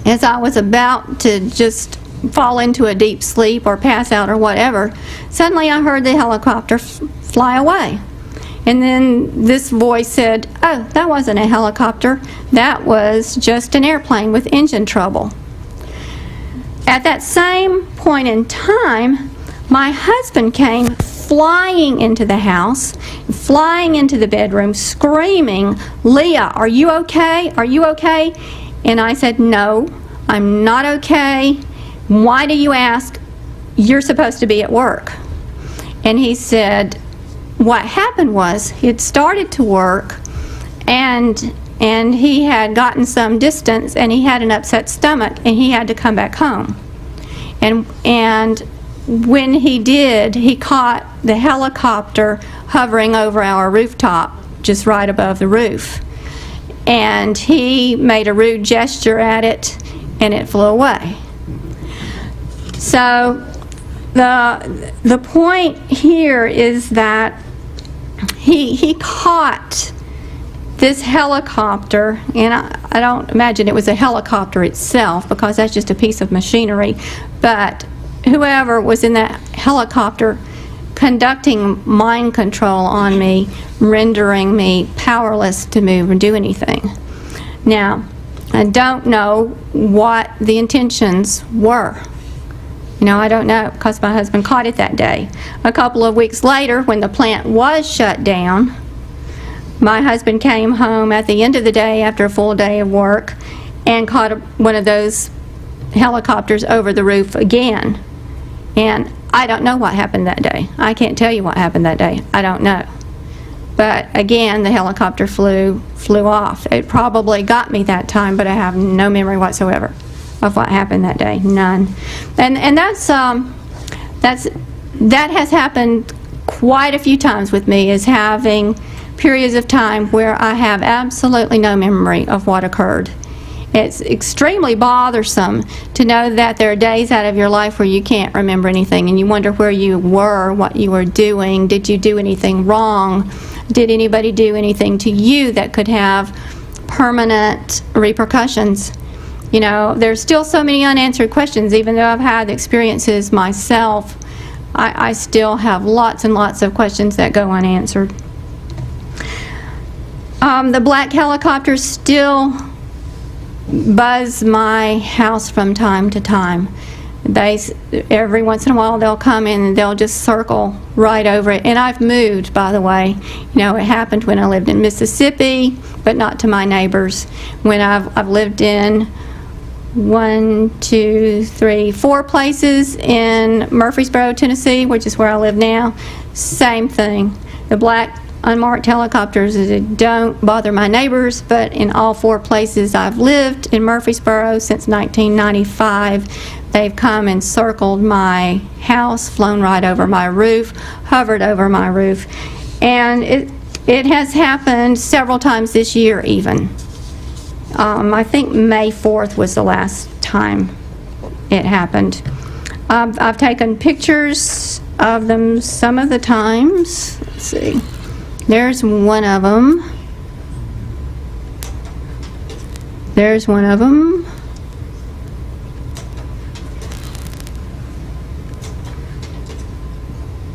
as I was about to just fall into a deep sleep or pass out or whatever, suddenly I heard the helicopter fly away. And then this voice said, oh, that wasn't a helicopter. That was just an airplane with engine trouble. At that same point in time, my husband came flying into the house, flying into the bedroom, screaming, Leah, are you okay? Are you okay? And I said, no, I'm not okay. Why do you ask? You're supposed to be at work. And he said, what happened was he had started to work and he had gotten some distance and he had an upset stomach and he had to come back home. And when he did, he caught the helicopter hovering over our rooftop just right above the roof. And he made a rude gesture at it and it flew away. So the point here is that he caught this helicopter, and I don't imagine it was a helicopter itself because that's just a piece of machinery, but whoever was in that helicopter conducting mind control on me, rendering me powerless to move and do anything. Now, I don't know what the intentions were. You know, I don't know because my husband caught it that day. A couple of weeks later, when the plant was shut down, my husband came home at the end of the day after a full day of work and caught one of those helicopters over the roof again. And I don't know what happened that day. I can't tell you what happened that day. I don't know. But again, the helicopter flew off. It probably got me that time, but I have no memory whatsoever of what happened that day. None. And that has happened quite a few times with me, is having periods of time where I have absolutely no memory of what occurred. It's extremely bothersome to know that there are days out of your life where you can't remember anything and you wonder where you were, what you were doing, did you do anything wrong, did anybody do anything to you that could have permanent repercussions. You know, there's still so many unanswered questions. Even though I've had experiences myself, I still have lots and lots of questions that go unanswered. The black helicopter still buzz my house from time to time. Every once in a while they'll come in and they'll just circle right over it. And I've moved, by the way. It happened when I lived in Mississippi, but not to my neighbors. When I've lived in 4 places in Murfreesboro, Tennessee, which is where I live now. Same thing. The black unmarked helicopters don't bother my neighbors, but in all 4 places I've lived in Murfreesboro since 1995, they've come and circled my house, flown right over my roof, hovered over my roof. And it has happened several times this year even. I think May 4th was the last time it happened. I've taken pictures of them some of the times. Let's see. There's one of them. There's one of them.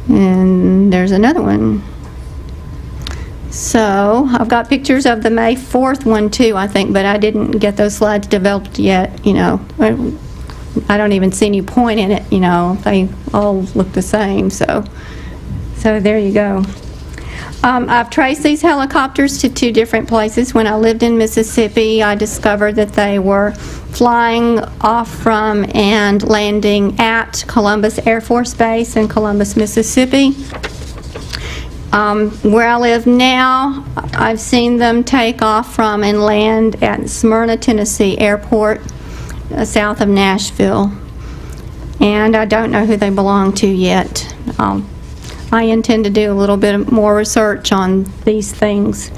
And there's another one. So I've got pictures of the May 4th one too, I think, but I didn't get those slides developed yet. I don't even see any point in it. They all look the same. So there you go. I've traced these helicopters to 2 different places. When I lived in Mississippi, I discovered that they were flying off from and landing at Columbus Air Force Base in Columbus, Mississippi. Where I live now, I've seen them take off from and land at Smyrna, Tennessee Airport, south of Nashville. And I don't know who they belong to yet. I intend to do a little bit more research on these things.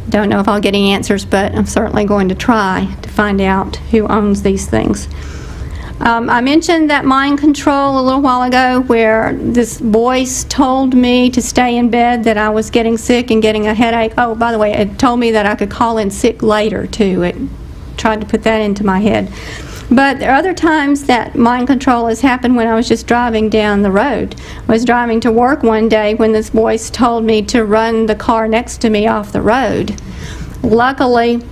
Don't know if I'll get any answers, but I'm certainly going to try to find out who owns these things. I mentioned that mind control a little while ago, where this voice told me to stay in bed, that I was getting sick and getting a headache. Oh, by the way, it told me that I could call in sick later, too. It tried to put that into my head. But there are other times that mind control has happened when I was just driving down the road. I was driving to work one day when this voice told me to run the car next to me off the road. Luckily,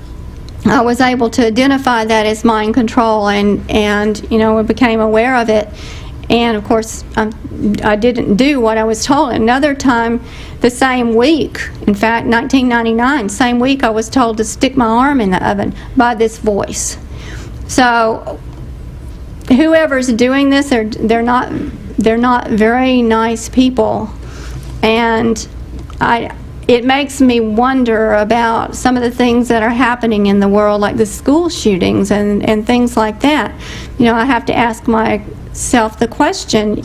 I was able to identify that as mind control and I became aware of it. And of course, I didn't do what I was told. Another time, the same week, in fact, 1999, same week, I was told to stick my arm in the oven by this voice. So whoever's doing this, they're not very nice people, and it makes me wonder about some of the things that are happening in the world, like the school shootings and things like that. I have to ask myself the question,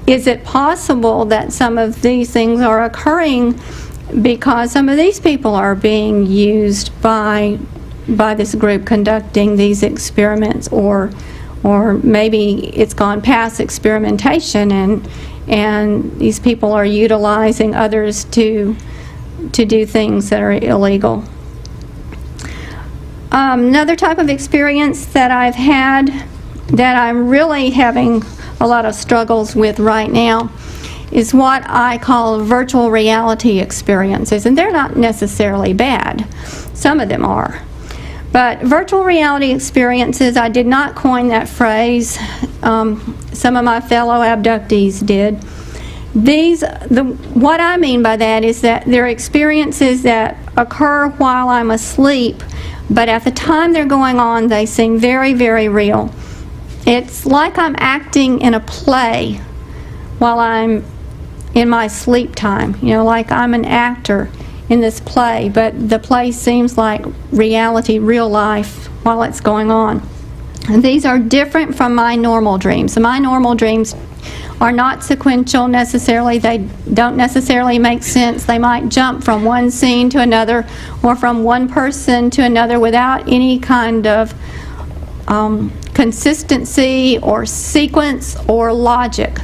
is it possible that some of these things are occurring because some of these people are being used by this group conducting these experiments, or maybe it's gone past experimentation and these people are utilizing others to do things that are illegal. Another type of experience that I've had that I'm really having a lot of struggles with right now is what I call virtual reality experiences, and they're not necessarily bad. Some of them are. But virtual reality experiences, I did not coin that phrase. Some of my fellow abductees did. What I mean by that is that they're experiences that occur while I'm asleep, but at the time they're going on, they seem very, very real. It's like I'm acting in a play while I'm in my sleep time, like I'm an actor in this play, but the play seems like reality, real life, while it's going on. And these are different from my normal dreams. So my normal dreams are not sequential necessarily. They don't necessarily make sense. They might jump from one scene to another or from one person to another without any kind of consistency or sequence or logic.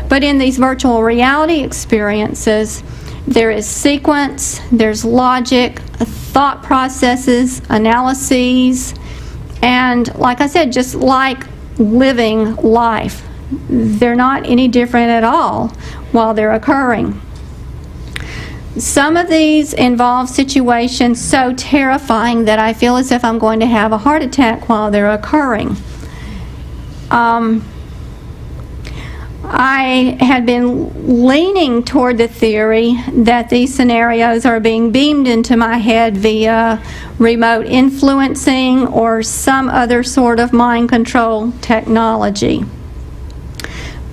But in these virtual reality experiences, there is sequence, there's logic, thought processes, analyses, and like I said, just like living life. They're not any different at all while they're occurring. Some of these involve situations so terrifying that I feel as if I'm going to have a heart attack while they're occurring. I had been leaning toward the theory that these scenarios are being beamed into my head via remote influencing or some other sort of mind control technology.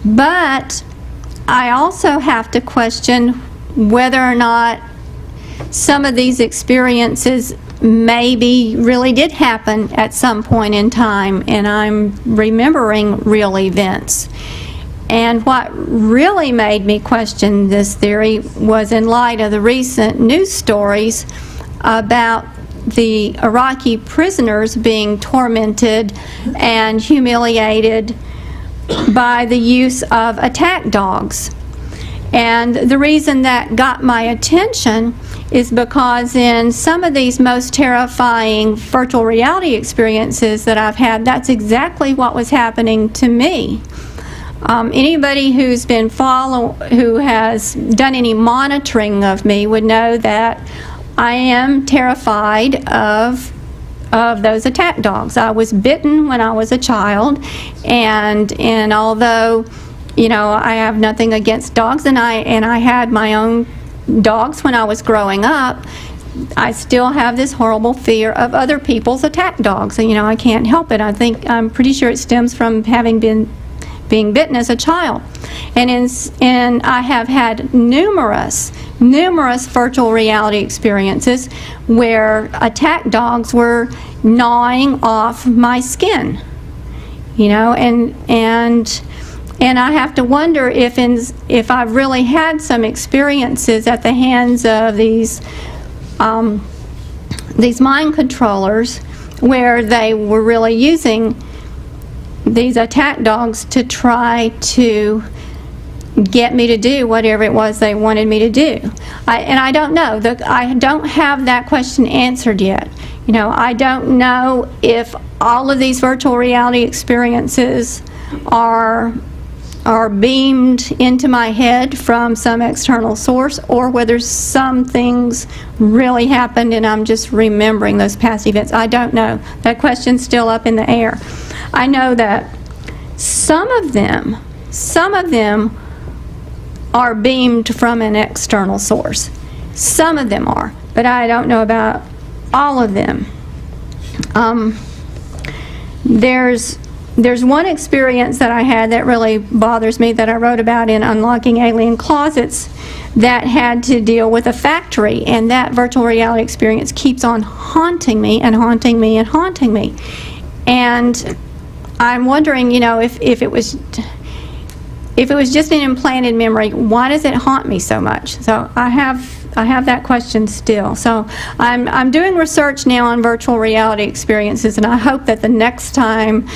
But I also have to question whether or not some of these experiences maybe really did happen at some point in time, and I'm remembering real events. And what really made me question this theory was in light of the recent news stories about the Iraqi prisoners being tormented and humiliated by the use of attack dogs. And the reason that got my attention is because in some of these most terrifying virtual reality experiences that I've had, that's exactly what was happening to me. Anybody who has done any monitoring of me would know that I am terrified of those attack dogs. I was bitten when I was a child, and although I have nothing against dogs, and I had my own dogs when I was growing up, I still have this horrible fear of other people's attack dogs. And I can't help it. I'm pretty sure it stems from having being bitten as a child. And I have had numerous virtual reality experiences where attack dogs were gnawing off my skin, and I have to wonder if I've really had some experiences at the hands of these mind controllers where they were really using these attack dogs to try to get me to do whatever it was they wanted me to do. I don't know. I don't have that question answered yet. I don't know if all of these virtual reality experiences are beamed into my head from some external source, or whether some things really happened and I'm just remembering those past events. I don't know. That question's still up in the air. I know that some of them are beamed from an external source. Some of them are, but I don't know about all of them. There's one experience that I had that really bothers me that I wrote about in Unlocking Alien Closets that had to deal with a factory, and that virtual reality experience keeps on haunting me and haunting me and haunting me. And I'm wondering, if it was just an implanted memory, why does it haunt me so much? So I have that question still. So I'm doing research now on virtual reality experiences, and I hope that the next time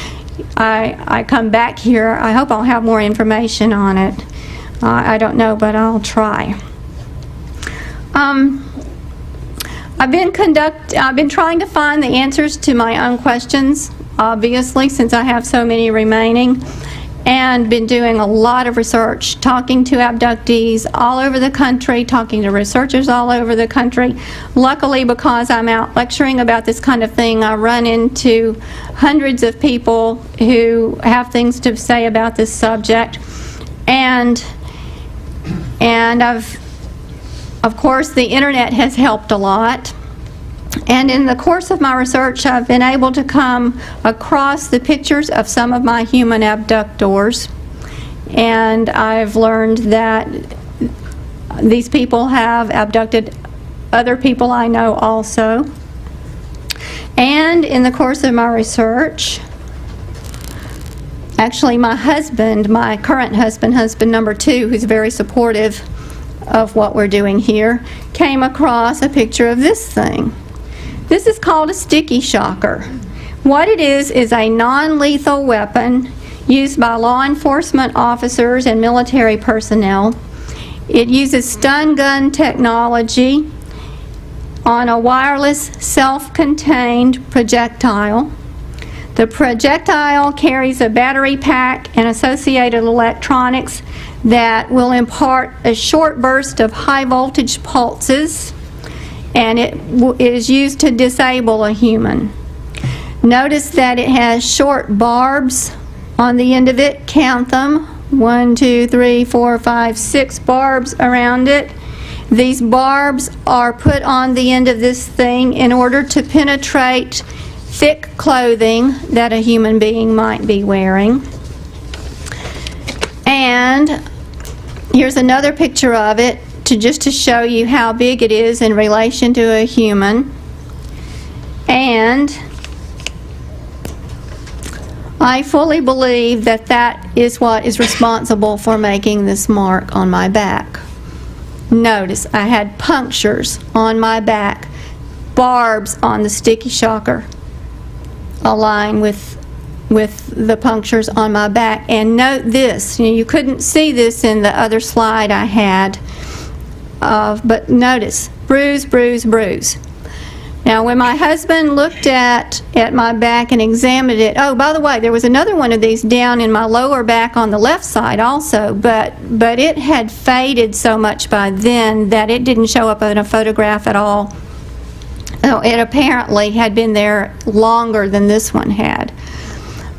I come back here, I hope I'll have more information on it. I don't know, but I'll try. I've been trying to find the answers to my own questions, obviously, since I have so many remaining, and been doing a lot of research, talking to abductees all over the country, talking to researchers all over the country. Luckily, because I'm out lecturing about this kind of thing, I run into hundreds of people who have things to say about this subject. And of course, the internet has helped a lot. And in the course of my research, I've been able to come across the pictures of some of my human abductors. And I've learned that these people have abducted other people I know also. And in the course of my research, actually my husband, my current husband number 2, who's very supportive of what we're doing here, came across a picture of this thing. This is called a sticky shocker. What it is a non-lethal weapon used by law enforcement officers and military personnel. It uses stun gun technology on a wireless, self-contained projectile. The projectile carries a battery pack and associated electronics that will impart a short burst of high voltage pulses, and it is used to disable a human. Notice that it has short barbs on the end of it. Count them. 1, 2, 3, 4, 5, 6 barbs around it. These barbs are put on the end of this thing in order to penetrate thick clothing that a human being might be wearing. And here's another picture of it just to show you how big it is in relation to a human. And I fully believe that that is what is responsible for making this mark on my back. Notice I had punctures on my back, barbs on the sticky shocker, align with the punctures on my back. And note this, you couldn't see this in the other slide I had, but notice, bruise, bruise, bruise. Now when my husband looked at my back and examined it, oh, by the way, there was another one of these down in my lower back on the left side also, but it had faded so much by then that it didn't show up in a photograph at all. Oh, it apparently had been there longer than this one had.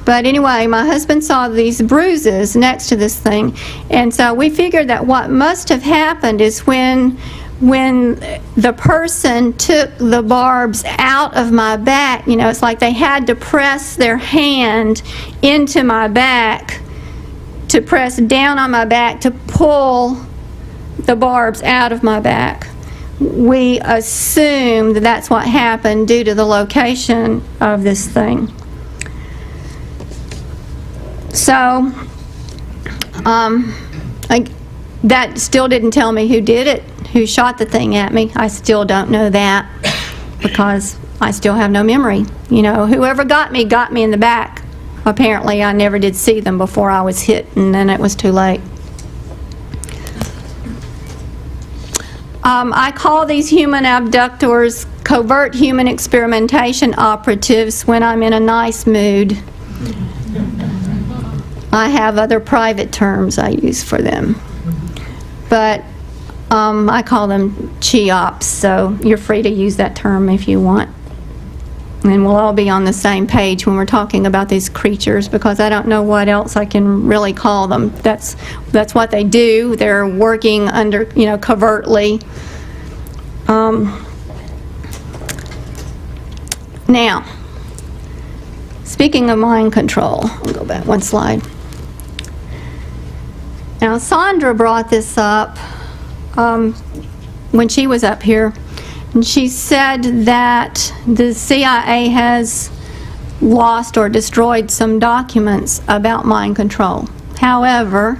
But anyway, my husband saw these bruises next to this thing, and so we figured that what must have happened is when the person took the barbs out of my back, it's like they had to press their hand into my back to press down on my back to pull the barbs out of my back. We assume that that's what happened due to the location of this thing. So, that still didn't tell me who did it, who shot the thing at me. I still don't know that because I still have no memory. Whoever got me in the back. Apparently, I never did see them before I was hit, and then it was too late. I call these human abductors covert human experimentation operatives when I'm in a nice mood. I have other private terms I use for them. But I call them CHIOPS, so you're free to use that term if you want. And we'll all be on the same page when we're talking about these creatures, because I don't know what else I can really call them. That's what they do. They're working under, covertly. Now, speaking of mind control, I'll go back one slide. Now, Sandra brought this up when she was up here. And she said that the CIA has lost or destroyed some documents about mind control. However,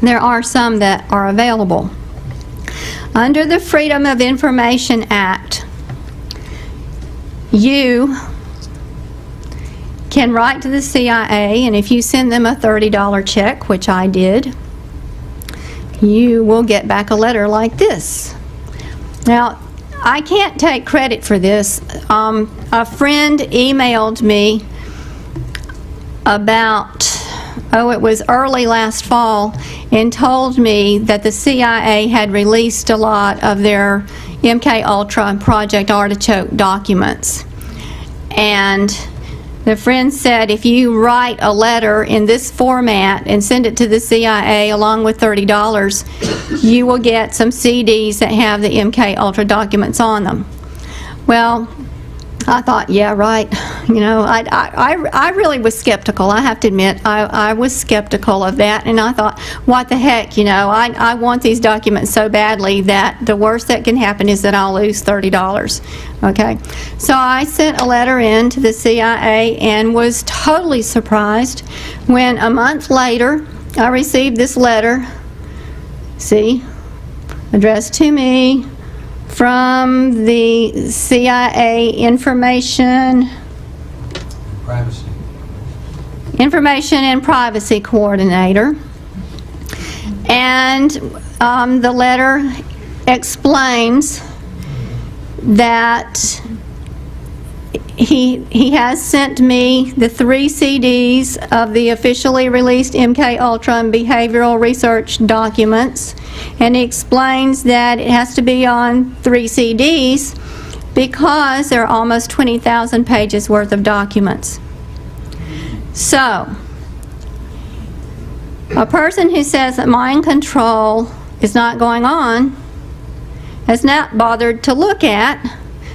there are some that are available. Under the Freedom of Information Act, you can write to the CIA, and if you send them a $30 check, which I did, you will get back a letter like this. Now, I can't take credit for this. A friend emailed me about, it was early last fall, and told me that the CIA had released a lot of their MK Ultra and Project Artichoke documents. And the friend said, if you write a letter in this format and send it to the CIA along with $30, you will get some CDs that have the MK Ultra documents on them. Well, I thought, yeah, right. I really was skeptical. I have to admit, I was skeptical of that, and I thought, what the heck, I want these documents so badly that the worst that can happen is that I'll lose $30. Okay, so I sent a letter in to the CIA and was totally surprised when a month later I received this letter, see, addressed to me, from the CIA Information and Privacy Coordinator. And the letter explains that he has sent me the 3 CDs of the officially released MK Ultra and behavioral research documents, and he explains that it has to be on 3 CDs because there are almost 20,000 pages worth of documents. So, a person who says that mind control is not going on has not bothered to look at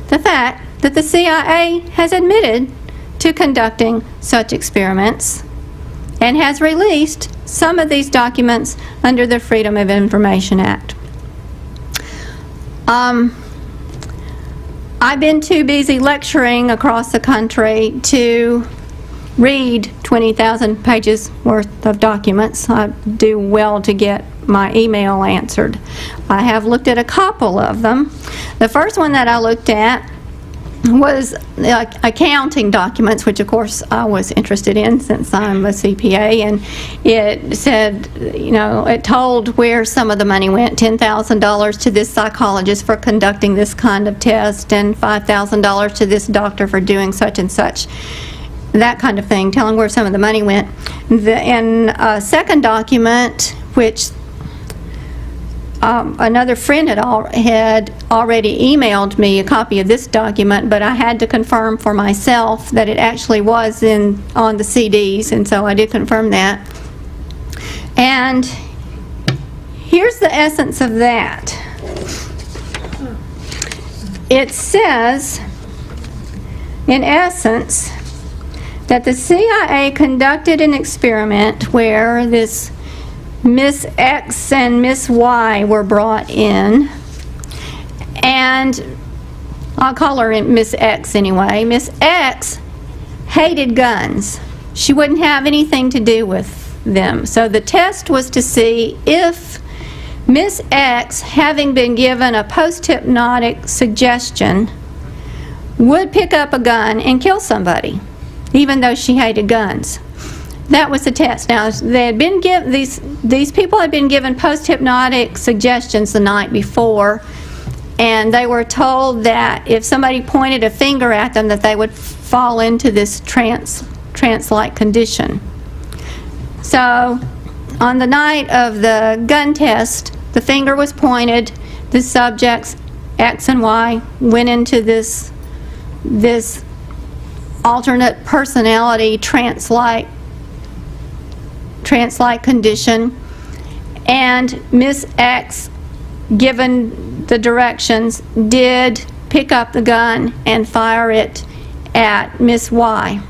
the fact that the CIA has admitted to conducting such experiments and has released some of these documents under the Freedom of Information Act. I've been too busy lecturing across the country to read 20,000 pages worth of documents. I do well to get my email answered. I have looked at a couple of them. The first one that I looked at was accounting documents, which of course I was interested in since I'm a CPA, and it said, you know, it told where some of the money went. $10,000 to this psychologist for conducting this kind of test, and $5,000 to this doctor for doing such and such. That kind of thing, telling where some of the money went. In a second document, which another friend had already emailed me a copy of this document, but I had to confirm for myself that it actually was on the CDs, and so I did confirm that. And here's the essence of that. It says, in essence, that the CIA conducted an experiment where this Miss X and Miss Y were brought in, and I'll call her Miss X anyway. Miss X hated guns. She wouldn't have anything to do with them. So the test was to see if Miss X, having been given a post-hypnotic suggestion, would pick up a gun and kill somebody, even though she hated guns. That was the test. Now, they had been these people had been given post-hypnotic suggestions the night before, and they were told that if somebody pointed a finger at them, that they would fall into this trance-like condition. So, on the night of the gun test, the finger was pointed. The subjects X and Y went into this alternate personality trance-like condition, and Miss X, given the directions, did pick up the gun and fire it at Miss Y.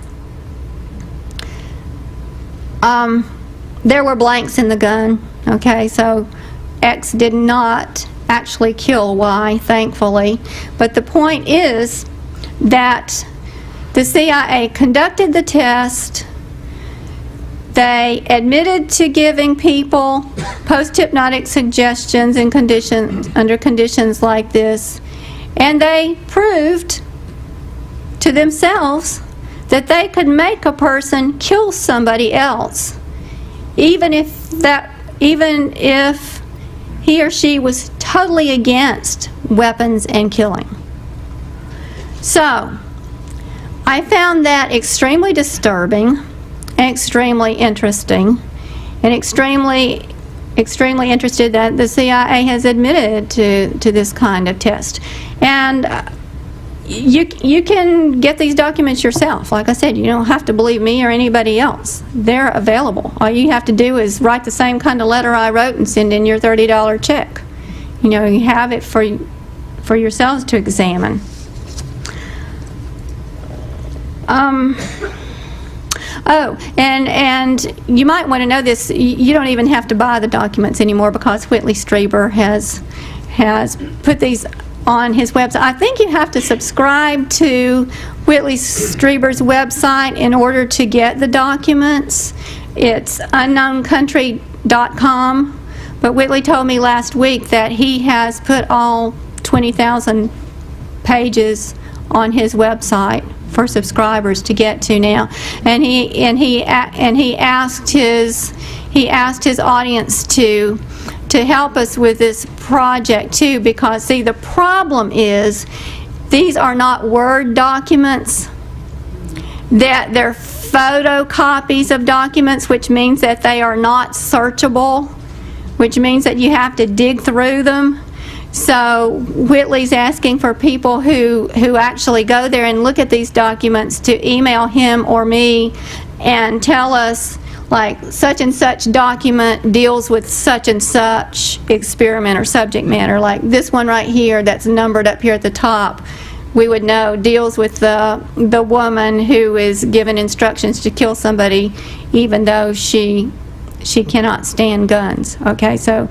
There were blanks in the gun, okay, so X did not actually kill Y, thankfully. But the point is that the CIA conducted the test. They admitted to giving people post-hypnotic suggestions in under conditions like this, and they proved to themselves that they could make a person kill somebody else, even if he or she was totally against weapons and killing. So, I found that extremely disturbing, and extremely interesting, and extremely interested that the CIA has admitted to this kind of test. And you can get these documents yourself. Like I said, you don't have to believe me or anybody else. They're available. All you have to do is write the same kind of letter I wrote and send in your $30 check. You know, you have it for yourselves to examine. Oh, and you might want to know this, you don't even have to buy the documents anymore because Whitley Strieber has put these on his website. I think you have to subscribe to Whitley Strieber's website in order to get the documents. It's unknowncountry.com, but Whitley told me last week that he has put all 20,000 pages on his website for subscribers to get to now, and he asked his audience to help us with this project too, because see, the problem is These are not Word documents. That they're photocopies of documents, which means that they are not searchable, which means that you have to dig through them. So Whitley's asking for people who actually go there and look at these documents to email him or me and tell us, like, such and such document deals with such and such experiment or subject matter. Like this one right here that's numbered up here at the top, we would know deals with the woman who is given instructions to kill somebody even though she cannot stand guns. Okay, so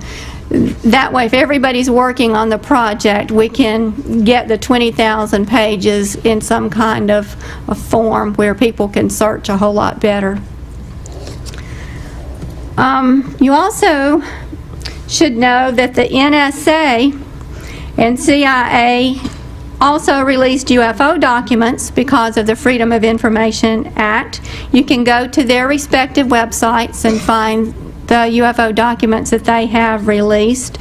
that way, if everybody's working on the project, we can get the 20,000 pages in some kind of a form where people can search a whole lot better. You also should know that the NSA and CIA also released UFO documents because of the Freedom of Information Act. You can go to their respective websites and find the UFO documents that they have released.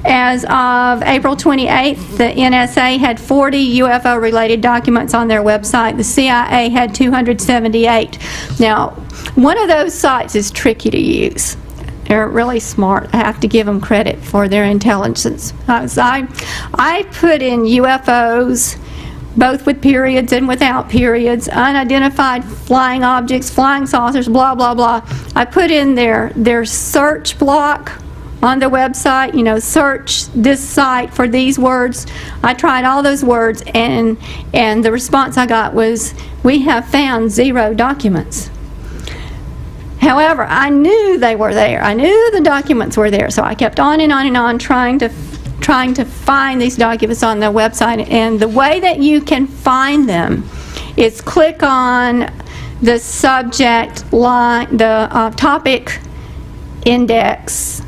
As of April 28th, the NSA had 40 UFO-related documents on their website. The CIA had 278. Now, one of those sites is tricky to use. They're really smart. I have to give them credit for their intelligence. I put in UFOs, both with periods and without periods, unidentified flying objects, flying saucers, blah, blah, blah. I put in their search block on their website, you know, search this site for these words. I tried all those words, and the response I got was, we have found 0 documents. However, I knew they were there. I knew the documents were there, so I kept on and on and on trying to find these documents on their website. And the way that you can find them is click on the subject line, the topic index.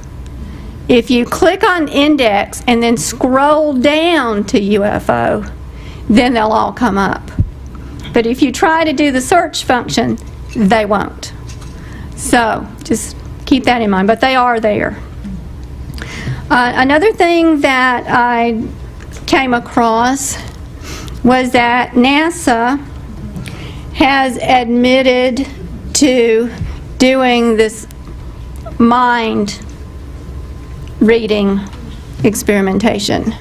If you click on index and then scroll down to UFO, then they'll all come up. But if you try to do the search function, they won't. So just keep that in mind, but they are there. Another thing that I came across was that NASA has admitted to doing this mind reading experimentation.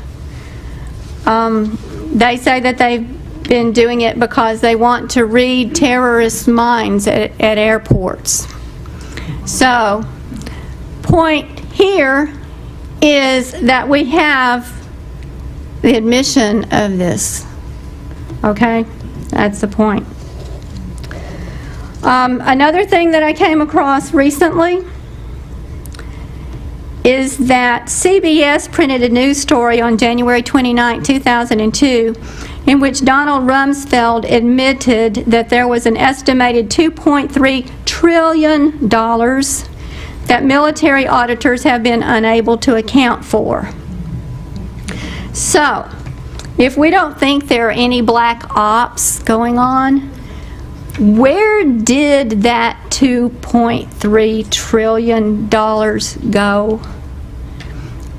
They say that they've been doing it because they want to read terrorists' minds at airports. So, point here is that we have the admission of this. Okay? That's the point. Another thing that I came across recently is that CBS printed a news story on January 29, 2002, in which Donald Rumsfeld admitted that there was an estimated $2.3 trillion that military auditors have been unable to account for. So, if we don't think there are any black ops going on, where did that $2.3 trillion go?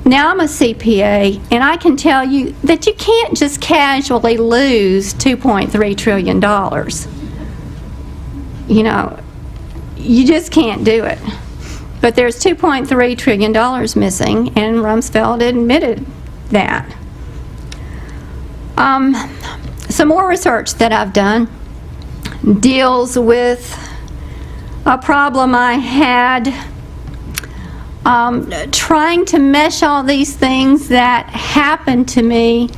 Now, I'm a CPA, and I can tell you that you can't just casually lose $2.3 trillion. You know, you just can't do it. But there's $2.3 trillion missing, and Rumsfeld admitted that. Some more research that I've done deals with a problem I had trying to mesh all these things that happened to me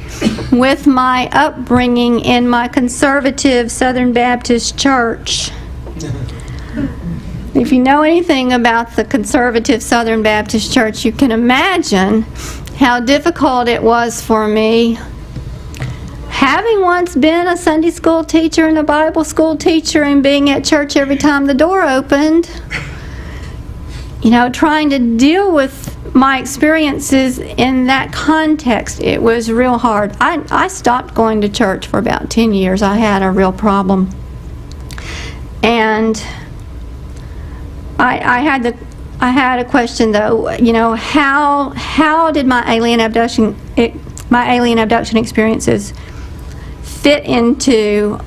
with my upbringing in my conservative Southern Baptist church. If you know anything about the conservative Southern Baptist church, you can imagine how difficult it was for me, having once been a Sunday school teacher and a Bible school teacher and being at church every time the door opened. You know, trying to deal with my experiences in that context, it was real hard. I stopped going to church for about 10 years. I had a real problem. And I had a question though, you know, how did my alien abduction experiences fit into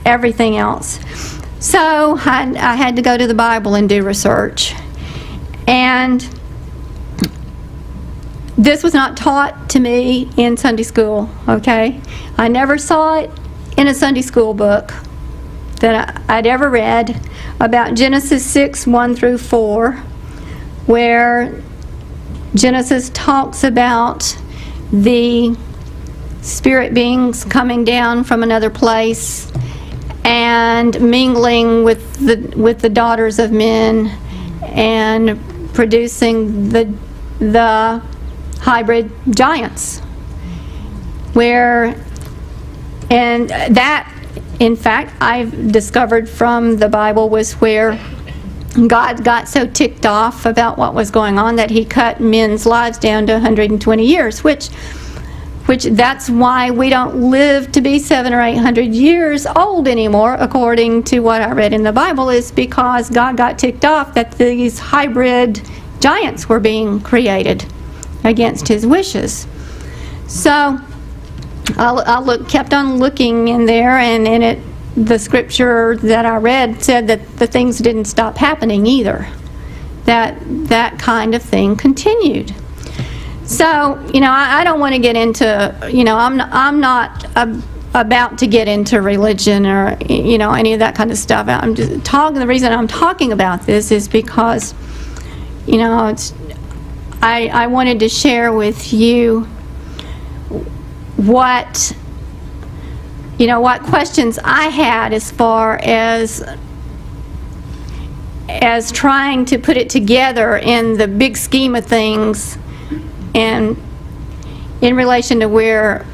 everything else. So I had to go to the Bible and do research. And this was not taught to me in Sunday school, okay? I never saw it in a Sunday school book that I'd ever read about Genesis 6, 1 through 4, where Genesis talks about the spirit beings coming down from another place and mingling with the daughters of men and producing the hybrid giants. And that, in fact, I've discovered from the Bible, was where God got so ticked off about what was going on that he cut men's lives down to 120 years, which that's why we don't live to be 700 or 800 years old anymore, according to what I read in the Bible, is because God got ticked off that these hybrid giants were being created against his wishes. So I kept on looking in there, and in it, the scripture that I read said that the things didn't stop happening either. That kind of thing continued. So, I don't want to get into, I'm not about to get into religion or, any of that kind of stuff. I'm just talking, the reason I'm talking about this is because, I wanted to share with you what questions I had as far as trying to put it together in the big scheme of things and in relation to where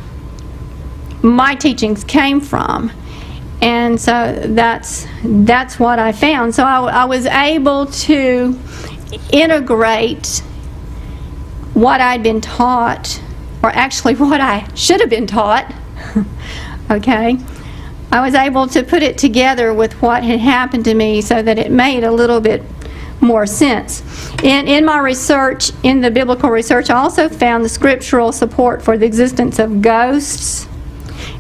my teachings came from. And so that's what I found. So I was able to integrate what I'd been taught, or actually what I should have been taught, okay? I was able to put it together with what had happened to me so that it made a little bit more sense. In my research, in the biblical research, I also found the scriptural support for the existence of ghosts,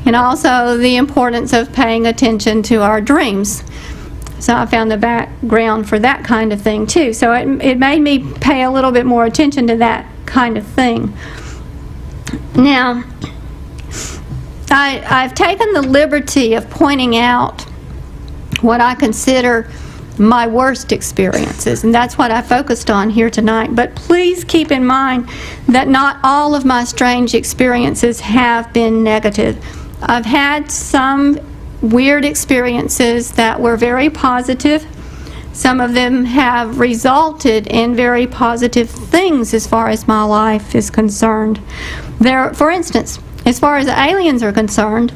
and also the importance of paying attention to our dreams. So I found the background for that kind of thing too. So it made me pay a little bit more attention to that kind of thing. Now, I've taken the liberty of pointing out what I consider my worst experiences, and that's what I focused on here tonight. But please keep in mind that not all of my strange experiences have been negative. I've had some weird experiences that were very positive. Some of them have resulted in very positive things as far as my life is concerned. For instance, as far as aliens are concerned,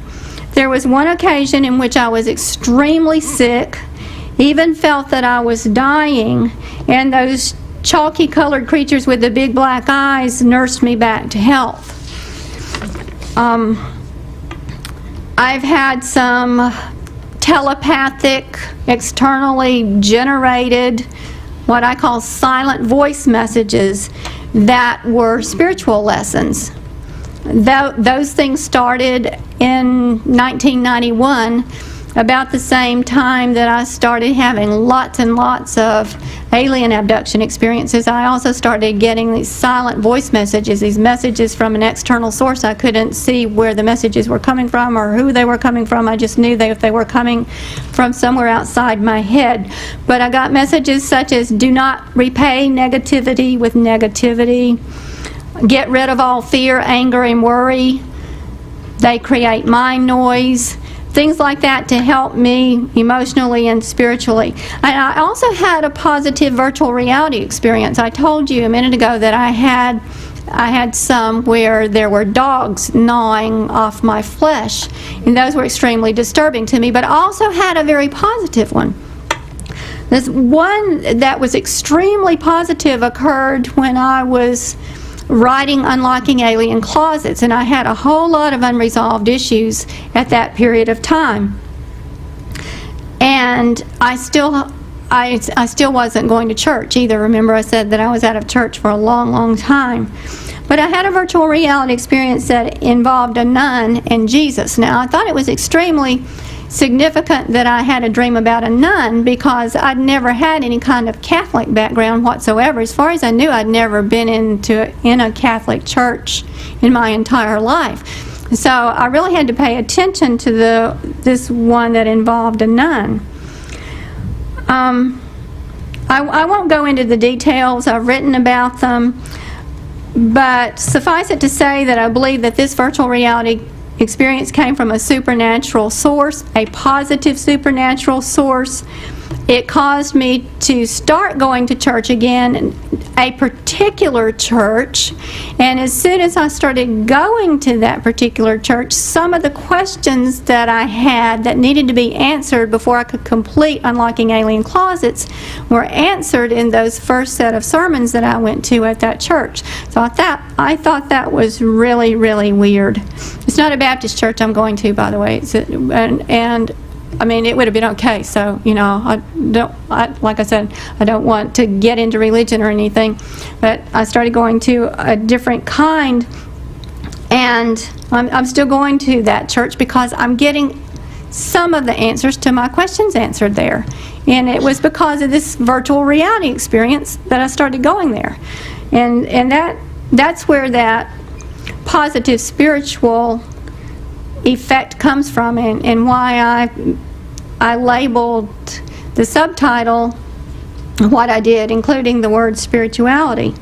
there was one occasion in which I was extremely sick, even felt that I was dying, and those chalky colored creatures with the big black eyes nursed me back to health. I've had some telepathic, externally generated, what I call silent voice messages that were spiritual lessons. Those things started in 1991, about the same time that I started having lots and lots of alien abduction experiences. I also started getting these silent voice messages, these messages from an external source. I couldn't see where the messages were coming from or who they were coming from. I just knew if they were coming from somewhere outside my head. But I got messages such as, do not repay negativity with negativity. Get rid of all fear, anger, and worry. They create mind noise. Things like that to help me emotionally and spiritually. And I also had a positive virtual reality experience. I told you a minute ago that I had some where there were dogs gnawing off my flesh, and those were extremely disturbing to me, but I also had a very positive one. This one that was extremely positive occurred when I was writing Unlocking Alien Closets, and I had a whole lot of unresolved issues at that period of time. And I still wasn't going to church either. Remember, I said that I was out of church for a long, long time. But I had a virtual reality experience that involved a nun and Jesus. Now, I thought it was extremely significant that I had a dream about a nun because I'd never had any kind of Catholic background whatsoever. As far as I knew, I'd never been in a Catholic church in my entire life. So I really had to pay attention to this one that involved a nun. I won't go into the details. I've written about them. But suffice it to say that I believe that this virtual reality experience came from a supernatural source, a positive supernatural source. It caused me to start going to church again, a particular church, and as soon as I started going to that particular church, some of the questions that I had that needed to be answered before I could complete Unlocking Alien Closets were answered in those first set of sermons that I went to at that church. So I thought that was really, really weird. It's not a Baptist church I'm going to, by the way. I mean, it would have been okay. So, like I said, I don't want to get into religion or anything. But I started going to a different kind, and I'm still going to that church because I'm getting some of the answers to my questions answered there. And it was because of this virtual reality experience that I started going there. And that's where that positive spiritual effect comes from, and why I labeled the subtitle what I did, including the word spirituality.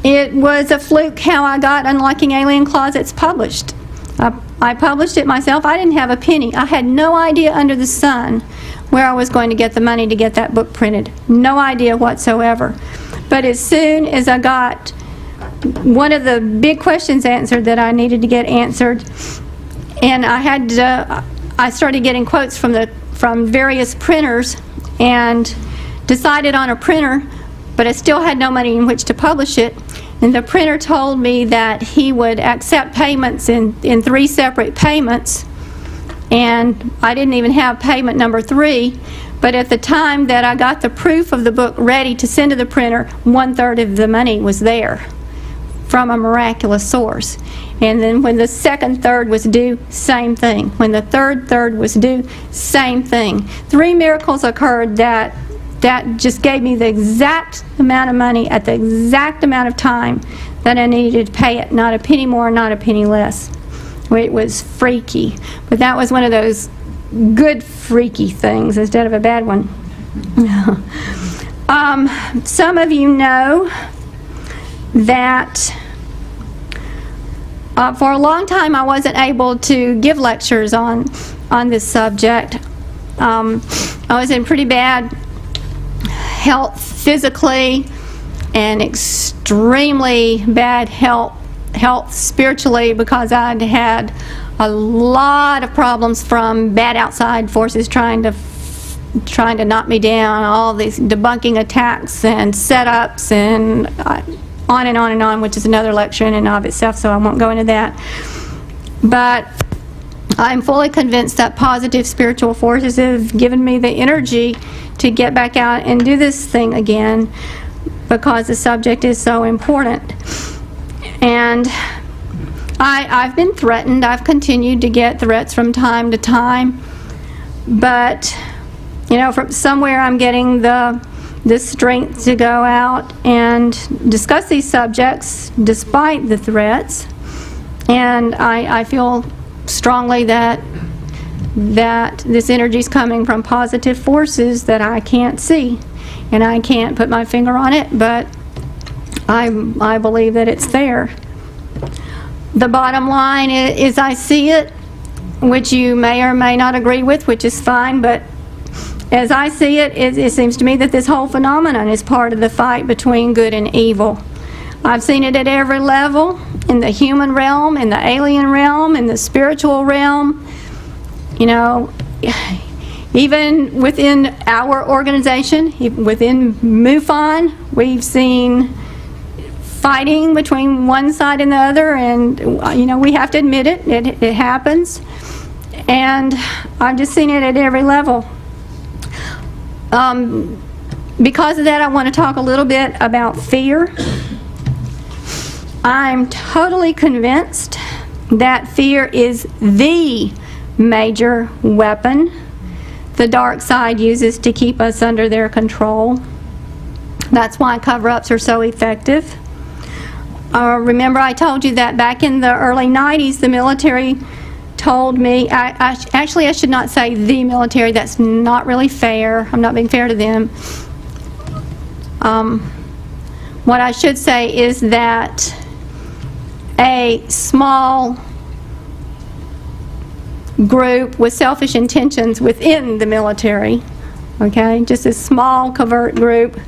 It was a fluke how I got Unlocking Alien Closets published. I published it myself. I didn't have a penny. I had no idea under the sun where I was going to get the money to get that book printed. No idea whatsoever. But as soon as I got one of the big questions answered that I needed to get answered, and I started getting quotes from various printers and decided on a printer, but I still had no money in which to publish it. And the printer told me that he would accept payments in 3 separate payments, and I didn't even have payment number 3. But at the time that I got the proof of the book ready to send to the printer, 1/3 of the money was there from a miraculous source. And then when the second third was due, same thing. When the third was due, same thing. 3 miracles occurred that just gave me the exact amount of money at the exact amount of time that I needed to pay it. Not a penny more, not a penny less. It was freaky. But that was one of those good freaky things instead of a bad one. Some of you know that for a long time I wasn't able to give lectures on this subject. I was in pretty bad health physically and extremely bad health spiritually because I'd had a lot of problems from bad outside forces trying to knock me down, all these debunking attacks and setups and on and on and on, which is another lecture in and of itself, so I won't go into that. But I'm fully convinced that positive spiritual forces have given me the energy to get back out and do this thing again because the subject is so important. And I've been threatened. I've continued to get threats from time to time. But, from somewhere I'm getting the strength to go out and discuss these subjects despite the threats. And I feel strongly that this energy is coming from positive forces that I can't see. And I can't put my finger on it, but I believe that it's there. The bottom line is I see it, which you may or may not agree with, which is fine, but as I see it, it seems to me that this whole phenomenon is part of the fight between good and evil. I've seen it at every level, in the human realm, in the alien realm, in the spiritual realm. Even within our organization, within MUFON, we've seen fighting between one side and the other, and we have to admit it happens, and I've just seen it at every level. because of that, I want to talk a little bit about fear. I'm totally convinced that fear is the major weapon the dark side uses to keep us under their control. That's why cover-ups are so effective. Remember I told you that back in the early 90s, the military told me, actually I should not say the military, that's not really fair. I'm not being fair to them. What I should say is that a small group with selfish intentions within the military, okay, just a small covert group.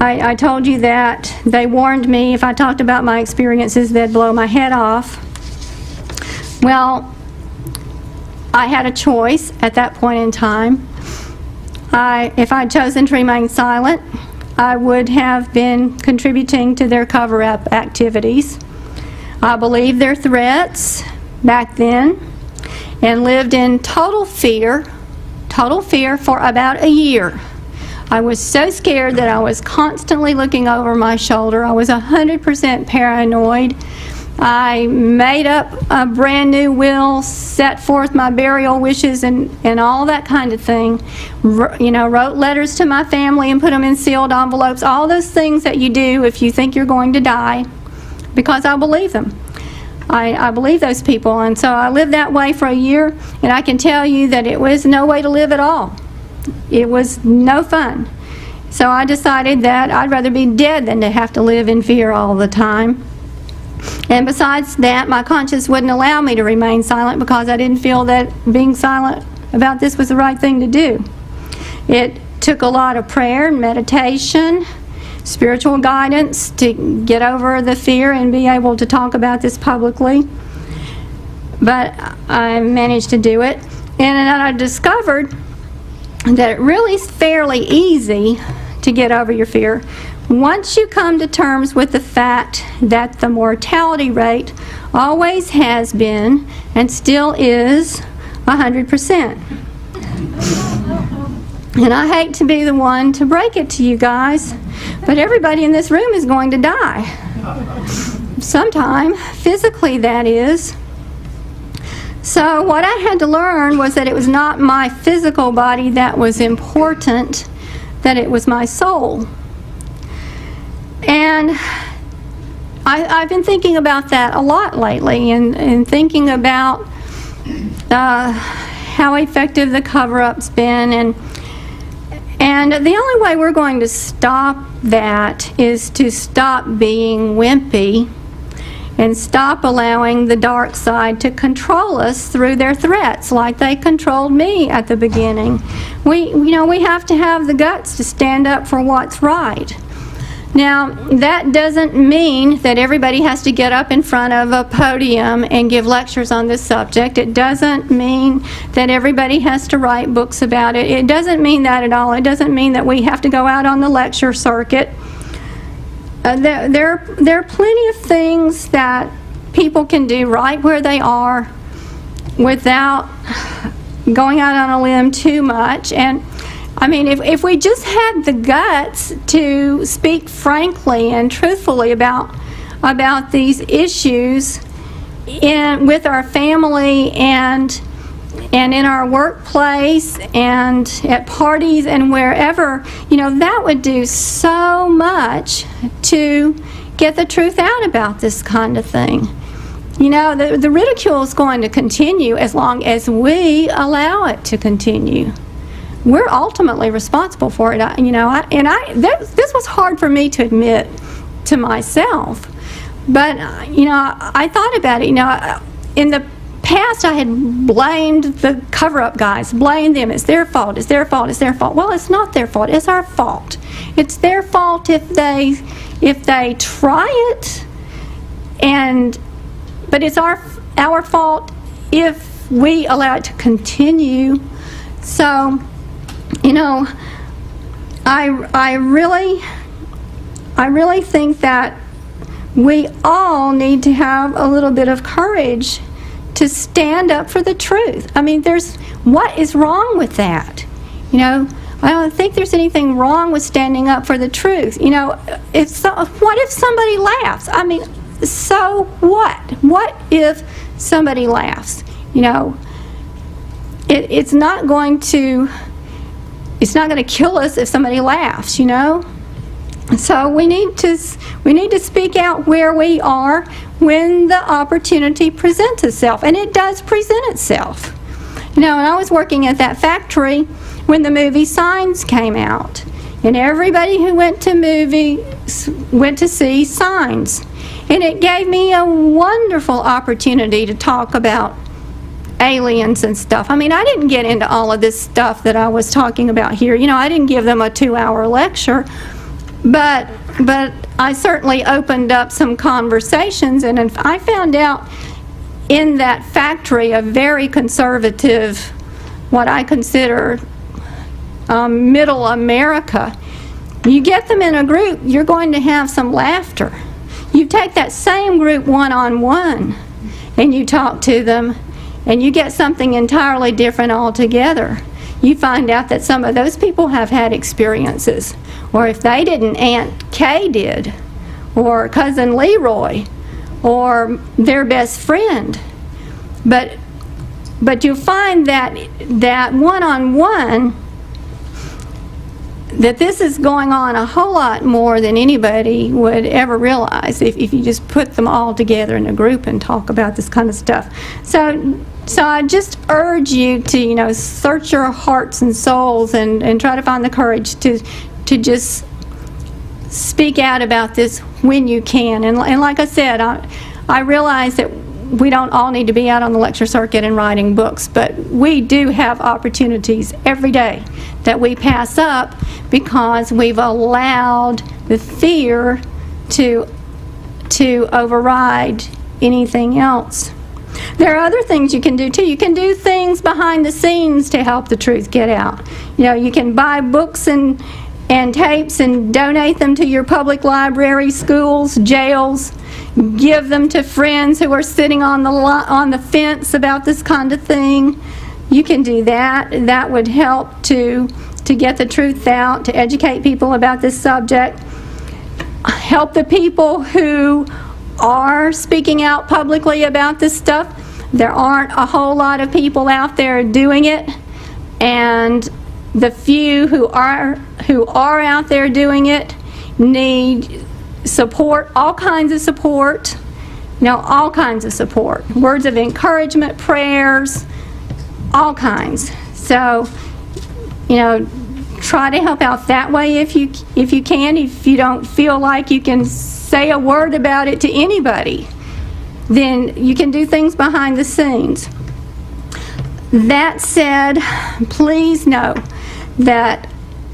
I told you that they warned me if I talked about my experiences, they'd blow my head off. Well, I had a choice at that point in time. If I'd chosen to remain silent, I would have been contributing to their cover-up activities. I believed their threats back then and lived in total fear for about a year. I was so scared that I was constantly looking over my shoulder. I was 100% paranoid. I made up a brand new will, set forth my burial wishes and all that kind of thing. Wrote letters to my family and put them in sealed envelopes, all those things that you do if you think you're going to die, because I believe them. I believe those people, and so I lived that way for a year, and I can tell you that it was no way to live at all. It was no fun. So I decided that I'd rather be dead than to have to live in fear all the time. And besides that, my conscience wouldn't allow me to remain silent because I didn't feel that being silent about this was the right thing to do. It took a lot of prayer and meditation, spiritual guidance to get over the fear and be able to talk about this publicly. But I managed to do it. And then I discovered that it really is fairly easy to get over your fear once you come to terms with the fact that the mortality rate always has been and still is 100%. And I hate to be the one to break it to you guys, but everybody in this room is going to die. Sometime, physically that is. So what I had to learn was that it was not my physical body that was important, that it was my soul. And I've been thinking about that a lot lately, and thinking about how effective the cover-up's been, and the only way we're going to stop that is to stop being wimpy and stop allowing the dark side to control us through their threats like they controlled me at the beginning. We have to have the guts to stand up for what's right. Now, that doesn't mean that everybody has to get up in front of a podium and give lectures on this subject. It doesn't mean that everybody has to write books about it. It doesn't mean that at all. It doesn't mean that we have to go out on the lecture circuit. There are plenty of things that people can do right where they are without going out on a limb too much. And I mean, if we just had the guts to speak frankly and truthfully about these issues with our family and in our workplace and at parties and wherever, that would do so much to get the truth out about this kind of thing. The ridicule is going to continue as long as we allow it to continue. We're ultimately responsible for it. This was hard for me to admit to myself, but I thought about it. In the past, I had blamed the cover-up guys, blamed them. It's their fault. It's their fault. It's their fault. Well, it's not their fault. It's our fault. It's their fault if they try it, but it's our fault if we allow it to continue. So, I really think that we all need to have a little bit of courage to stand up for the truth. I mean, what is wrong with that? I don't think there's anything wrong with standing up for the truth. You know, what if somebody laughs? I mean, so what? What if somebody laughs? You know, it's not going to kill us if somebody laughs, you know? So we need to speak out where we are when the opportunity presents itself, and it does present itself. You know, and I was working at that factory when the movie Signs came out, and everybody who went to see Signs, and it gave me a wonderful opportunity to talk about aliens and stuff. I mean, I didn't get into all of this stuff that I was talking about here. You know, I didn't give them a 2-hour lecture, but I certainly opened up some conversations, and I found out in that factory a very conservative, what I consider middle America. You get them in a group, you're going to have some laughter. You take that same group one-on-one and you talk to them, and you get something entirely different altogether. You find out that some of those people have had experiences, or if they didn't, Aunt Kay did, or Cousin Leroy, or their best friend. But you find that one-on-one, that this is going on a whole lot more than anybody would ever realize if you just put them all together in a group and talk about this kind of stuff. So I just urge you to, you know, search your hearts and souls and try to find the courage to just speak out about this when you can. And like I said, I realize that we don't all need to be out on the lecture circuit and writing books, but we do have opportunities every day that we pass up because we've allowed the fear to override anything else. There are other things you can do too. You can do things behind the scenes to help the truth get out. You know, you can buy books and tapes and donate them to your public libraries, schools, jails. Give them to friends who are sitting on the fence about this kind of thing. You can do that. That would help to get the truth out, to educate people about this subject. Help the people who are speaking out publicly about this stuff. There aren't a whole lot of people out there doing it, and the few who are out there doing it need support, all kinds of support, you know, all kinds of support, words of encouragement, prayers, all kinds. So, you know, try to help out that way if you can. If you don't feel like you can say a word about it to anybody, then you can do things behind the scenes. That said, please know that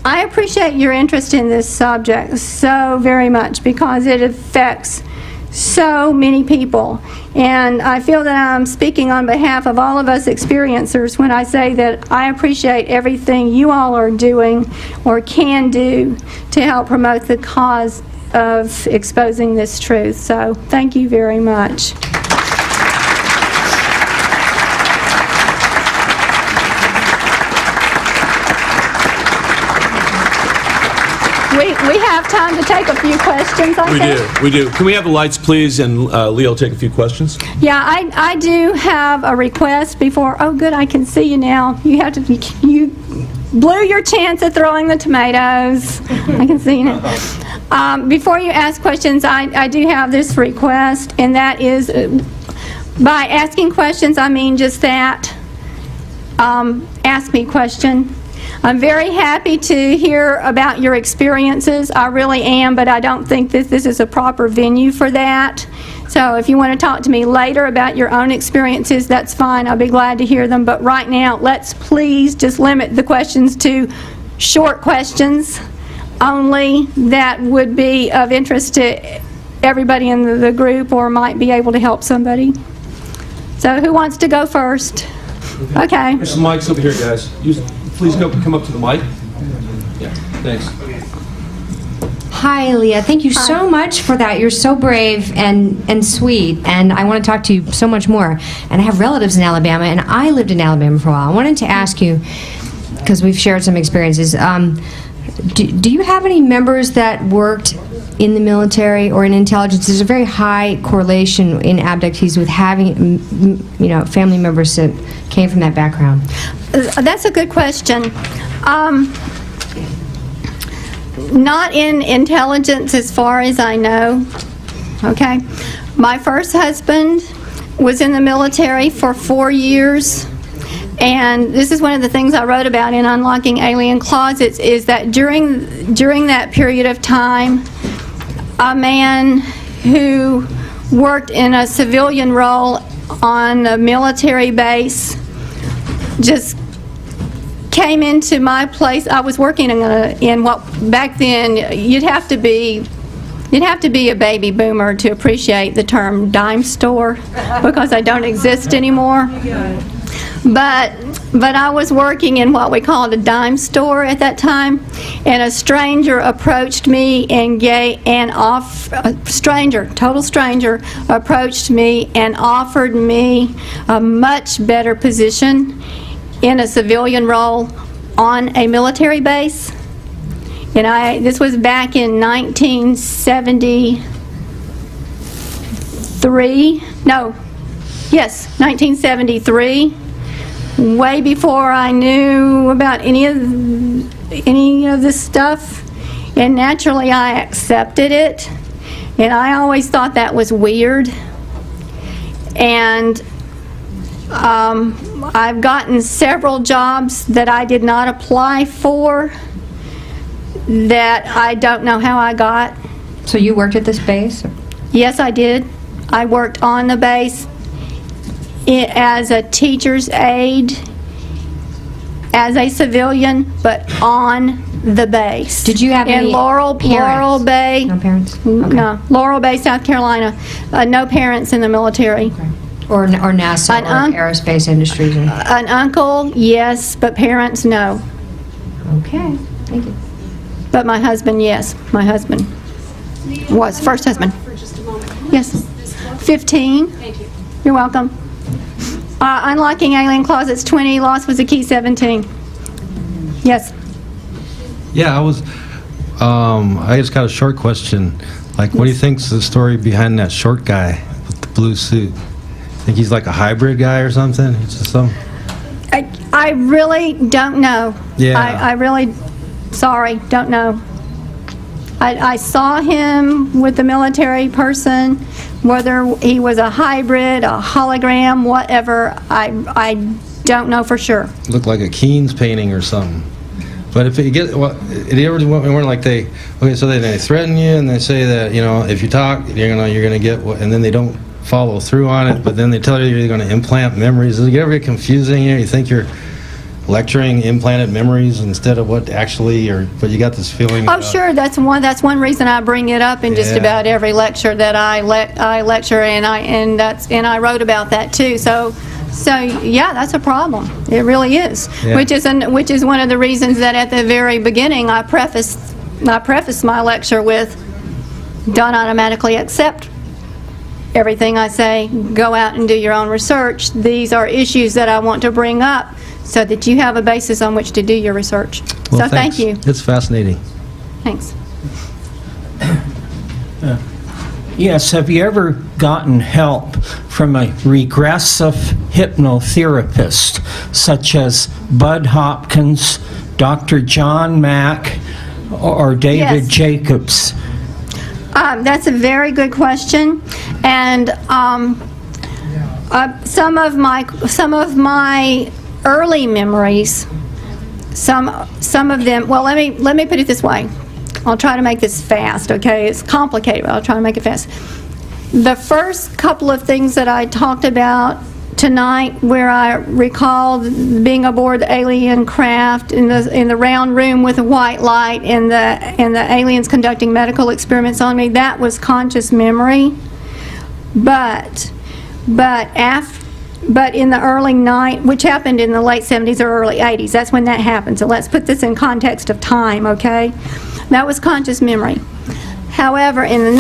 I appreciate your interest in this subject so very much because it affects so many people. And I feel that I'm speaking on behalf of all of us experiencers when I say that I appreciate everything you all are doing or can do to help promote the cause of exposing this truth. So thank you very much. We have time to take a few questions, I think. We do. Can we have the lights, please, and Leah will take a few questions? Yeah, I do have a request before. Oh, good, I can see you now. You blew your chance at throwing the tomatoes. I can see you now. Before you ask questions, I do have this request, and that is, by asking questions, I mean just that. Ask me a question. I'm very happy to hear about your experiences. I really am, but I don't think that this is a proper venue for that. So if you want to talk to me later about your own experiences, that's fine. I'll be glad to hear them. But right now, let's please just limit the questions to short questions only that would be of interest to everybody in the group or might be able to help somebody. So who wants to go first? Okay. There's some mics over here, guys. Please come up to the mic. Yeah, thanks. Hi, Leah. Thank you so much for that. You're so brave and sweet, and I want to talk to you so much more. And I have relatives in Alabama, and I lived in Alabama for a while. I wanted to ask you, because we've shared some experiences. Do you have any members that worked in the military or in intelligence? There's a very high correlation in abductees with having, family members that came from that background. That's a good question. Not in intelligence as far as I know, okay? My first husband was in the military for 4 years, and this is one of the things I wrote about in Unlocking Alien Closets, is that during that period of time, a man who worked in a civilian role on a military base just came into my place. I was working in what back then you'd have to be a baby boomer to appreciate the term dime store, because they don't exist anymore. But I was working in what we called a dime store at that time, and a stranger approached me total stranger approached me and offered me a much better position in a civilian role on a military base. And this was back in 1973, way before I knew about any of this stuff. And naturally I accepted it, and I always thought that was weird. And I've gotten several jobs that I did not apply for that I don't know how I got. So you worked at this base? Yes, I did. I worked on the base as a teacher's aide, as a civilian, but on the base. Did you have in any Laurel Bay? No parents? Okay. No, Laurel Bay, South Carolina. No parents in the military. Okay. Or NASA or aerospace industries? An uncle, yes, but parents, no. Okay, thank you. But my husband, yes. My husband was first husband. For just a moment. Yes. 15. Thank you. You're welcome. Unlocking Alien Closets 20, lost was a key 17. Yes. Yeah, I just got a short question. Like, what do you think's the story behind that short guy with the blue suit? Think he's like a hybrid guy or something? It's just some... I really don't know. Yeah. I really, sorry, don't know. I saw him with the military person, whether he was a hybrid, a hologram, whatever, I don't know for sure. Looked like a Keynes painting or something. But if you get, well, it ever weren't like they threaten you and they say that, if you talk, you're gonna get what, and then they don't follow through on it, but then they tell you you're gonna implant memories. Does it ever get confusing? You think you're lecturing implanted memories instead of what actually, but you got this feeling. Oh, sure, that's one reason I bring it up in just about every lecture that I lecture, and I wrote about that too. So yeah, that's a problem. It really is. Yeah. Which is one of the reasons that at the very beginning I prefaced my lecture with, don't automatically accept everything I say. Go out and do your own research. These are issues that I want to bring up so that you have a basis on which to do your research. Well, so thanks. thank you. It's fascinating. Thanks. Yes, have you ever gotten help from a regressive hypnotherapist such as Bud Hopkins, Dr. John Mack, or David Yes. Jacobs? That's a very good question, and some of my early memories, some of them. Well, let me put it this way. I'll try to make this fast, okay? It's complicated, but I'll try to make it fast. The first couple of things that I talked about tonight, where I recalled being aboard the alien craft in the round room with a white light and the aliens conducting medical experiments on me, that was conscious memory. But in the early which happened in the late 70s or early 80s, that's when that happened. So let's put this in context of time, okay? That was conscious memory. However, in the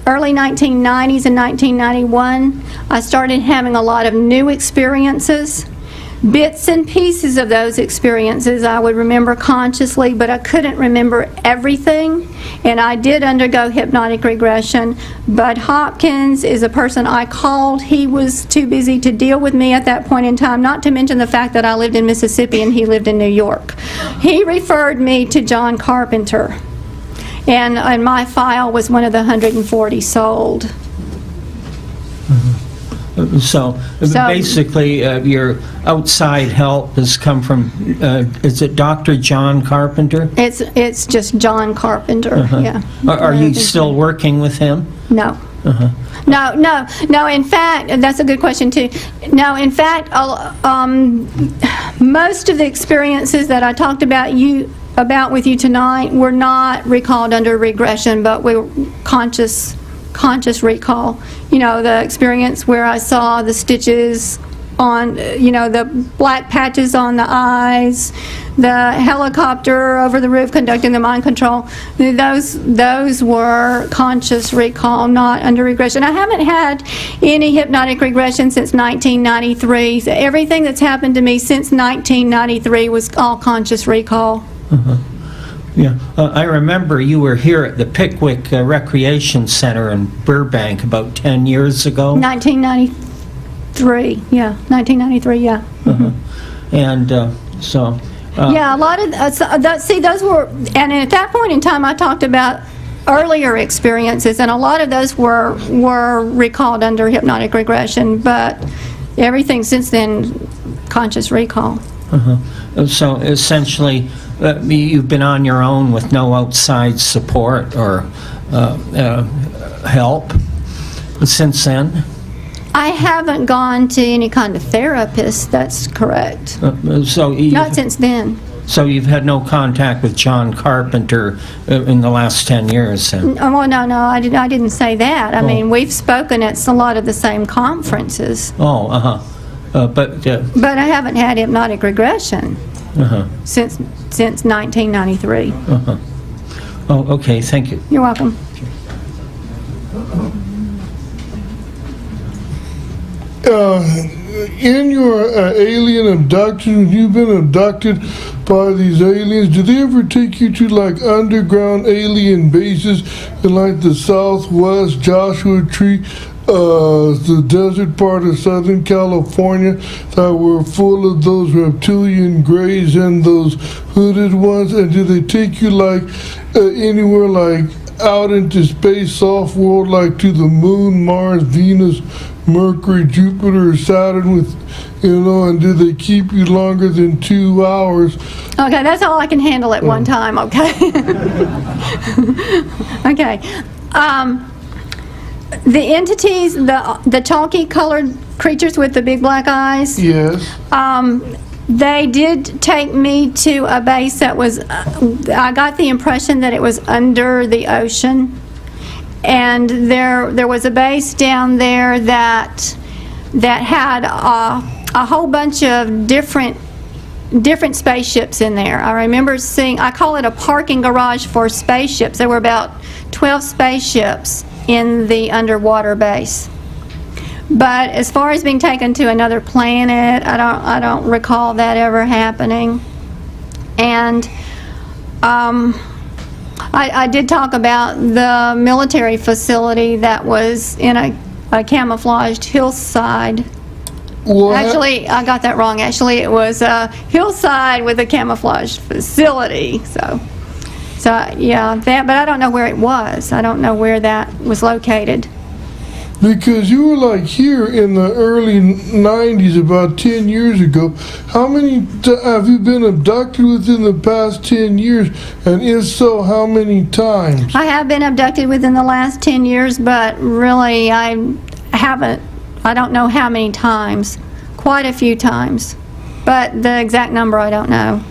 early 1990s and 1991, I started having a lot of new experiences Bits and pieces of those experiences I would remember consciously, but I couldn't remember everything. And I did undergo hypnotic regression. Bud Hopkins is a person I called. He was too busy to deal with me at that point in time, not to mention the fact that I lived in Mississippi and he lived in New York. He referred me to John Carpenter. And my file was one of the 140 sold. So basically, your outside help has come from, is it Dr. John Carpenter? It's just John Carpenter, yeah. Are you still working with him? No. No, in fact, that's a good question too. No, in fact, most of the experiences that I talked about with you tonight were not recalled under regression, but were conscious recall. You know, the experience where I saw the stitches on, the black patches on the eyes, the helicopter over the roof conducting the mind control, those were conscious recall, not under regression. I haven't had any hypnotic regression since 1993. So everything that's happened to me since 1993 was all conscious recall. Yeah, I remember you were here at the Pickwick Recreation Center in Burbank about 10 years ago. 1993, yeah. 1993, yeah. And so... yeah, a lot of, those were, and at that point in time I talked about earlier experiences, and a lot of those were recalled under hypnotic regression, but everything since then, conscious recall. So essentially, you've been on your own with no outside support or help since then? I haven't gone to any kind of therapist, that's correct. Not since then. So you've had no contact with John Carpenter in the last 10 years then? Well, no, I didn't say that. I mean, we've spoken at a lot of the same conferences. But I haven't had hypnotic regression since 1993. Oh, okay, thank you. You're welcome. In your alien abduction, you've been abducted by these aliens, do they ever take you to like underground alien bases in like the Southwest Joshua Tree, the desert part of Southern California that were full of those reptilian greys and those hooded ones? And do they take you like anywhere like out into space, off world, like to the moon, Mars, Venus, Mercury, Jupiter, Saturn, with, and do they keep you longer than 2 hours? Okay, that's all I can handle at one time, okay? Okay. The entities, the chalky colored creatures with the big black eyes, Yes. they did take me to a base that was, I got the impression that it was under the ocean. And there was a base down there that had a whole bunch of different spaceships in there. I remember seeing, I call it a parking garage for spaceships. There were about 12 spaceships in the underwater base. But as far as being taken to another planet, I don't recall that ever happening. And I did talk about the military facility that was in a camouflaged hillside. Actually, I got that wrong. Actually, it was a hillside with a camouflaged facility. So yeah, that. But I don't know where it was. I don't know where that was located. Because you were like here in the early 90s, about 10 years ago. How many have you been abducted within the past 10 years? And if so, how many times? I have been abducted within the last 10 years, but really I don't know how many times. Quite a few times. But the exact number I don't know.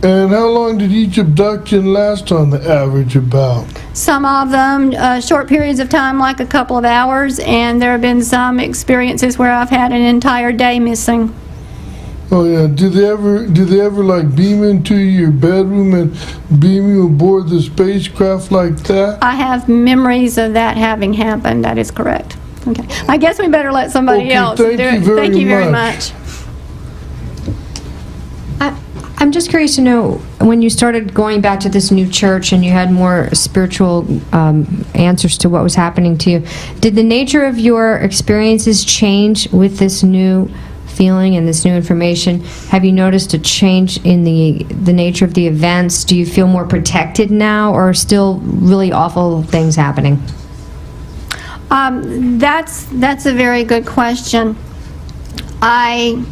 And how long did each abduction last on the average about? Some of them short periods of time, like a couple of hours, and there have been some experiences where I've had an entire day missing. Oh yeah, do they ever like beam into your bedroom and beam you aboard the spacecraft like that? I have memories of that having happened. That is correct. Okay, I guess we better let somebody else do it. Thank you very much. I'm just curious to know, when you started going back to this new church and you had more spiritual answers to what was happening to you, did the nature of your experiences change with this new feeling and this new information? Have you noticed a change in the nature of the events? Do you feel more protected now, or still really awful things happening? That's a very good question. I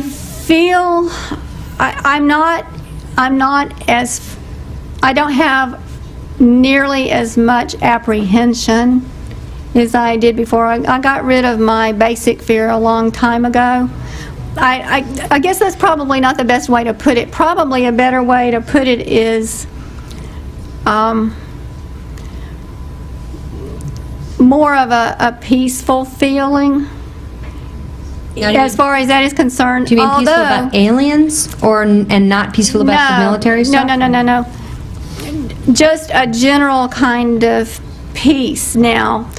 feel I'm not as, I don't have nearly as much apprehension as I did before. I got rid of my basic fear a long time ago. I guess that's probably not the best way to put it. Probably a better way to put it is more of a peaceful feeling. As far as that is concerned. Do you mean peaceful about aliens, and not peaceful about the military stuff? No. Just a general kind of peace. Now,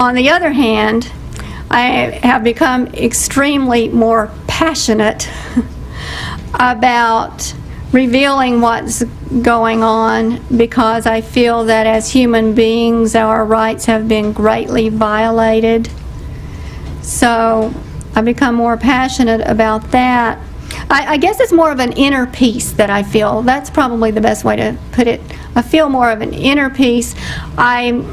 on the other hand, I have become extremely more passionate about revealing what's going on, because I feel that as human beings, our rights have been greatly violated. So I've become more passionate about that. I guess it's more of an inner peace that I feel. That's probably the best way to put it. I feel more of an inner peace. I've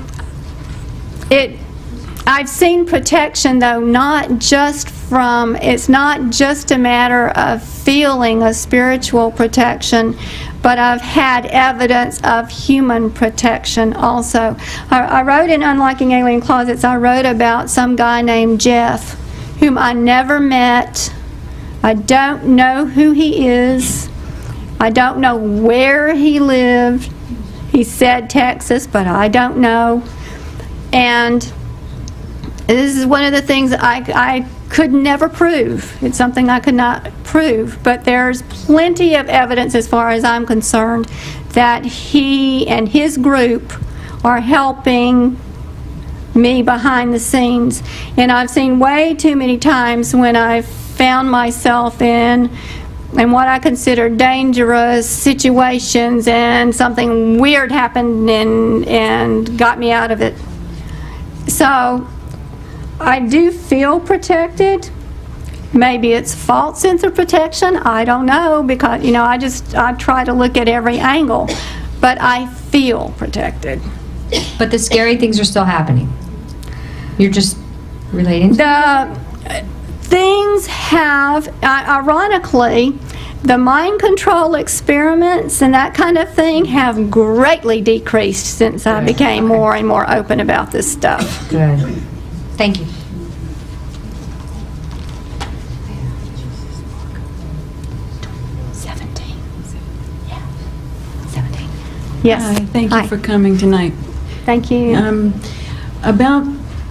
seen protection, though, not just from, it's not just a matter of feeling a spiritual protection, but I've had evidence of human protection also. I wrote in Unlocking Alien Closets, I wrote about some guy named Jeff, whom I never met. I don't know who he is. I don't know where he lived. He said Texas, but I don't know. And this is one of the things I could never prove. It's something I could not prove, but there's plenty of evidence, as far as I'm concerned, that he and his group are helping me behind the scenes. And I've seen way too many times when I've found myself in what I consider dangerous situations, and something weird happened and got me out of it. So I do feel protected. Maybe it's a false sense of protection. I don't know, because, I try to look at every angle. But I feel protected. But the scary things are still happening. You're just relating to The things have, ironically, the mind control experiments and that kind of thing have greatly decreased since I became more and more open about this stuff. Good. Thank you. Yes. Hi, thank Hi. you for coming tonight. Thank you. About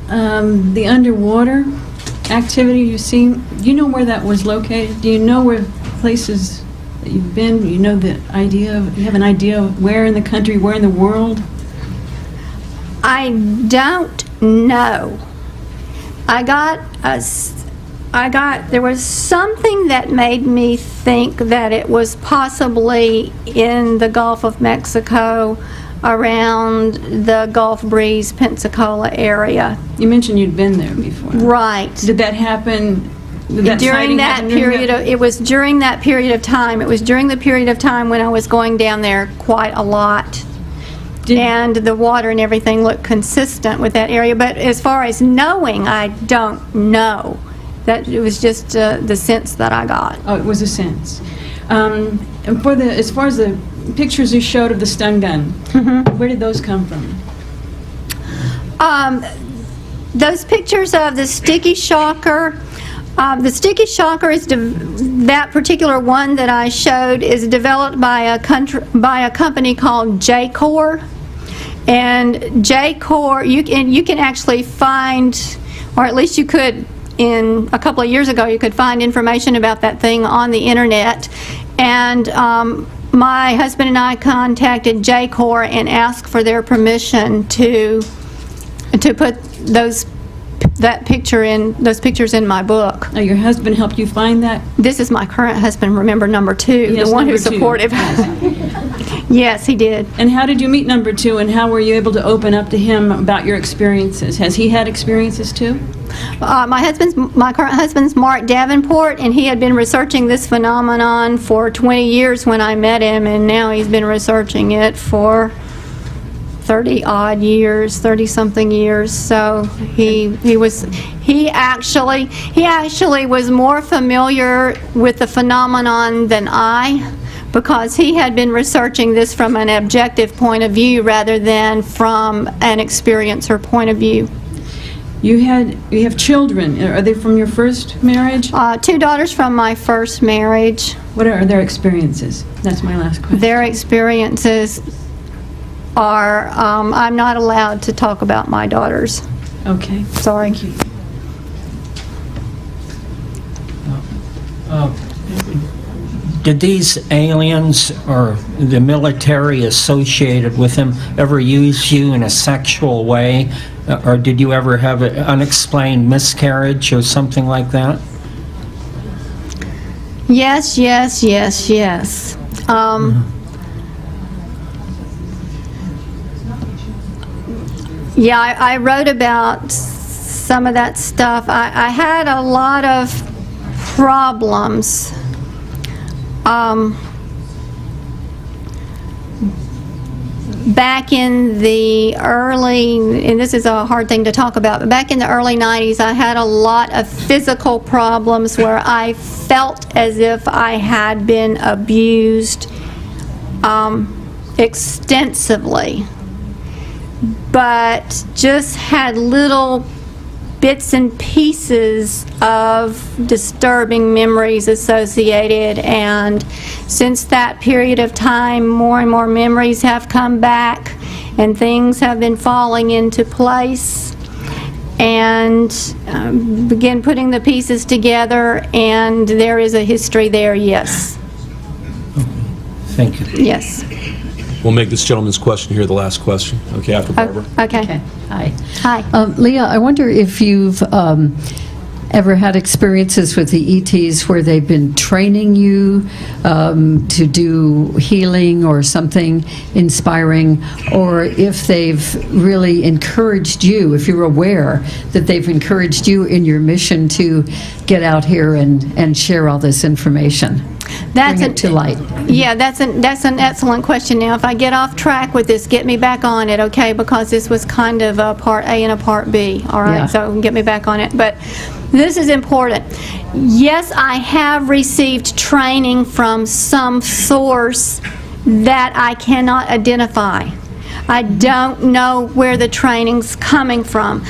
the underwater activity you've seen, do you know where that was located? Do you know where places that you've been? You know you have an idea of where in the country, where in the world? I don't know. There was something that made me think that it was possibly in the Gulf of Mexico, around the Gulf Breeze, Pensacola area. You mentioned you'd been there before. Right. Did that happen? During that period of, it was during that period of time. It was during the period of time when I was going down there quite a lot. And the water and everything looked consistent with that area. But as far as knowing, I don't know. That it was just the sense that I got. Oh, it was a sense. And as far as the pictures you showed of the stun gun, where did those come from? Those pictures of the sticky shocker. The sticky shocker is that particular one that I showed is developed by a company called J-Core, and J-Core you can actually find, or at least you could, in a couple of years ago, you could find information about that thing on the internet. And my husband and I contacted J-Core and asked for their permission to put those those pictures in my book. Now, your husband helped you find that? This is my current husband, remember, number 2, Yes, the one who's number 2. supportive. Yes, he did. And how did you meet number 2, and how were you able to open up to him about your experiences? Has he had experiences too? My current husband's Mark Davenport, and he had been researching this phenomenon for 20 years when I met him, and now he's been researching it for 30-odd years, 30-something years. So he actually was more familiar with the phenomenon than I, because he had been researching this from an objective point of view rather than from an experiencer point of view. You have children. Are they from your first marriage? 2 daughters from my first marriage. What are their experiences? That's my last question. Their experiences are, I'm not allowed to talk about my daughters. Okay. Sorry. Thank you. Did these aliens or the military associated with them ever use you in a sexual way? Or did you ever have an unexplained miscarriage or something like that? Yes, yes, yes, yes. Yeah, I wrote about some of that stuff. I had a lot of problems. Back in the early, and this is a hard thing to talk about, but back in the early 90s, I had a lot of physical problems where I felt as if I had been abused extensively, but just had little bits and pieces of disturbing memories associated, and since that period of time, more and more memories have come back and things have been falling into place, and begin putting the pieces together, and there is a history there, yes. Thank you. Yes. We'll make this gentleman's question here the last question, okay, after Barbara. Okay. Hi. Hi. Leah, I wonder if you've ever had experiences with the ETs where they've been training you to do healing or something inspiring, or if they've really encouraged you, if you're aware that they've encouraged you in your mission to get out here and share all this information. Bring it to light. Yeah, that's an excellent question. Now, if I get off track with this, get me back on it, okay? Because this was kind of a part A and a part B, all right? Yeah. So get me back on it. But this is important. Yes, I have received training from some source that I cannot identify. I don't know where the training's coming from.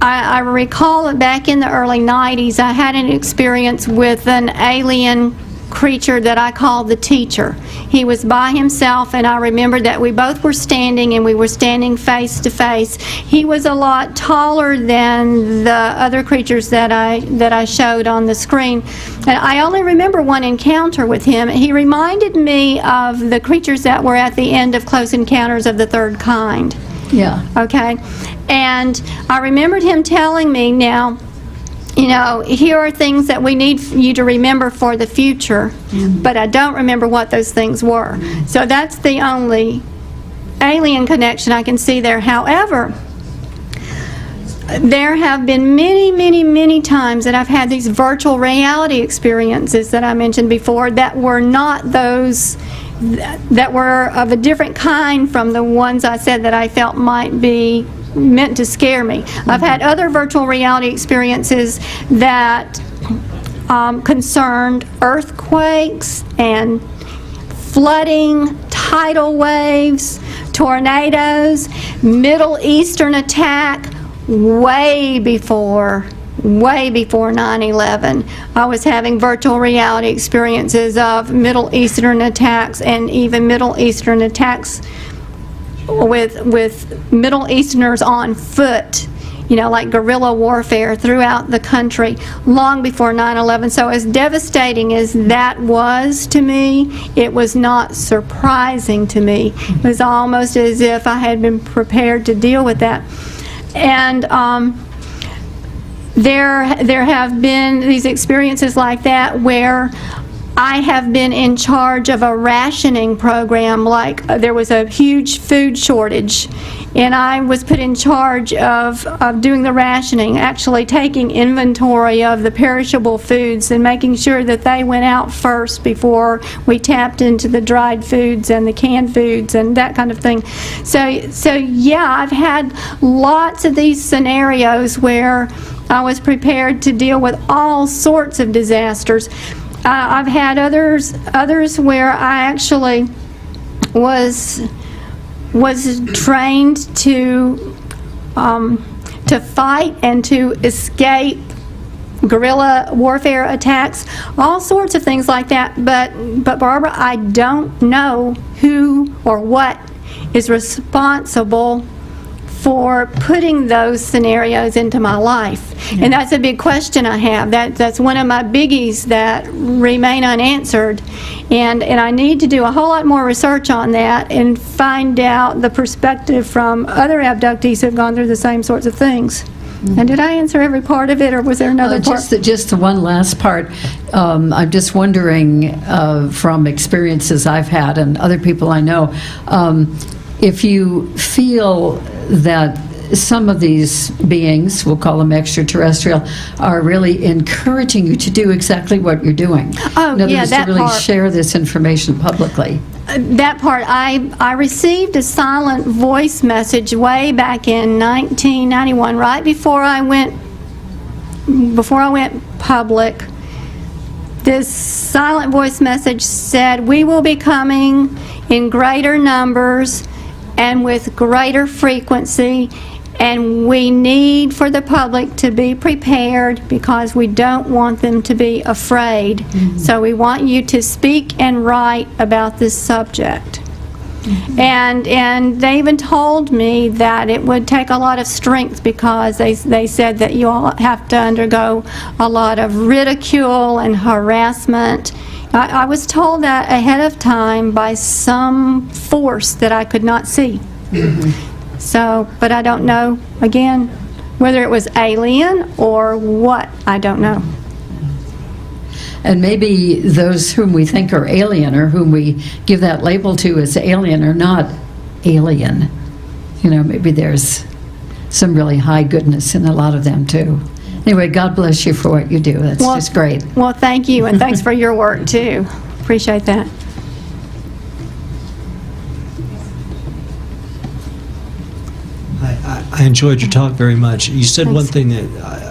I recall that back in the early 90s, I had an experience with an alien creature that I called the teacher. He was by himself, and I remember that we both were standing, and we were standing face to face. He was a lot taller than the other creatures that I showed on the screen, and I only remember one encounter with him. He reminded me of the creatures that were at the end of Close Encounters of the Third Kind. Yeah. Okay, and I remembered him telling me, now, you know, here are things that we need you to remember for the future, but I don't remember what those things were. So that's the only alien connection I can see there. However, there have been many, many, many times that I've had these virtual reality experiences that I mentioned before that were not those, that were of a different kind from the ones I said that I felt might be meant to scare me. I've had other virtual reality experiences that concerned earthquakes and flooding, tidal waves, tornadoes, Middle Eastern attack, way before 9/11. I was having virtual reality experiences of Middle Eastern attacks, and even Middle Eastern attacks with Middle Easterners on foot, you know, like guerrilla warfare throughout the country long before 9/11. So as devastating as that was to me, it was not surprising to me. It was almost as if I had been prepared to deal with that. And there have been these experiences like that where I have been in charge of a rationing program, like there was a huge food shortage, and I was put in charge of doing the rationing, actually taking inventory of the perishable foods and making sure that they went out first before we tapped into the dried foods and the canned foods and that kind of thing. So yeah, I've had lots of these scenarios where I was prepared to deal with all sorts of disasters. I've had others where I actually was trained to fight and to escape guerrilla warfare attacks, all sorts of things like that. But Barbara, I don't know who or what is responsible for putting those scenarios into my life. And that's a big question I have. That's one of my biggies that remain unanswered. And I need to do a whole lot more research on that and find out the perspective from other abductees who have gone through the same sorts of things. And did I answer every part of it, or was there another part? Just the one last part. I'm just wondering, from experiences I've had and other people I know, if you feel that some of these beings, we'll call them extraterrestrial, are really encouraging you to do exactly what you're doing. Oh, in other yeah, words, that to really part. share this information publicly. That part, I received a silent voice message way back in 1991, right before I went public. This silent voice message said, "We will be coming in greater numbers and with greater frequency, and we need for the public to be prepared because we don't want them to be afraid. So we want you to speak and write about this subject." And they even told me that it would take a lot of strength because they said that you all have to undergo a lot of ridicule and harassment. I was told that ahead of time by some force that I could not see. So, but I don't know, again, whether it was alien or what, I don't know. And maybe those whom we think are alien, or whom we give that label to as alien, are not alien. You know, maybe there's some really high goodness in a lot of them too. Anyway, God bless you for what you do. That's just great. Well, thank you, and thanks for your work too. Appreciate that. I enjoyed your talk very much. You said one thing that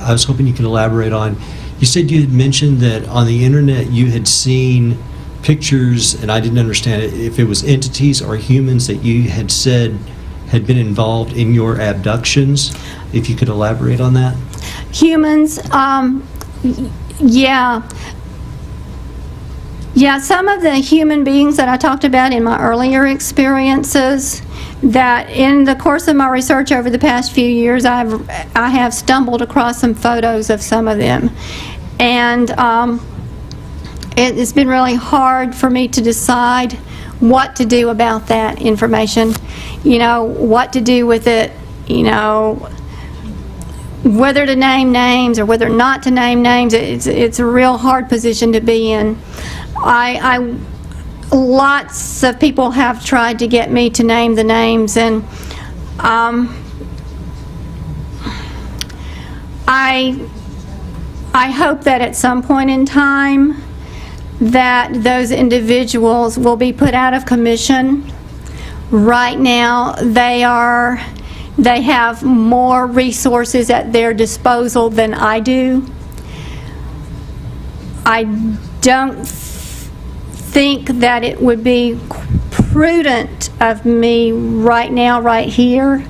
I was hoping you could elaborate on. You said you had mentioned that on the internet you had seen pictures, and I didn't understand it, if it was entities or humans that you had said had been involved in your abductions. If you could elaborate on that. Humans, yeah. Yeah, some of the human beings that I talked about in my earlier experiences, that in the course of my research over the past few years, I have stumbled across some photos of some of them. And it's been really hard for me to decide what to do about that information. You know, what to do with it, you know, whether to name names or whether not to name names. It's a real hard position to be in. Lots of people have tried to get me to name the names, and I hope that at some point in time that those individuals will be put out of commission. Right now, they have more resources at their disposal than I do. I don't think that it would be prudent of me right now, right here,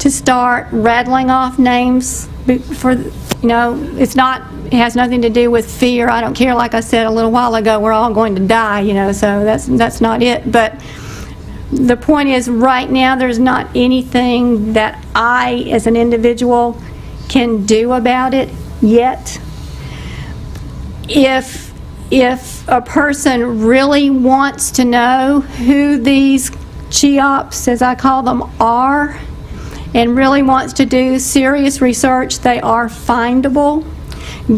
to start rattling off names for, you know, it has nothing to do with fear. I don't care, like I said a little while ago, we're all going to die, you know, so that's not it. But the point is, right now, there's not anything that I, as an individual, can do about it yet. If a person really wants to know who these CHEOPs, as I call them, are, and really wants to do serious research, they are findable.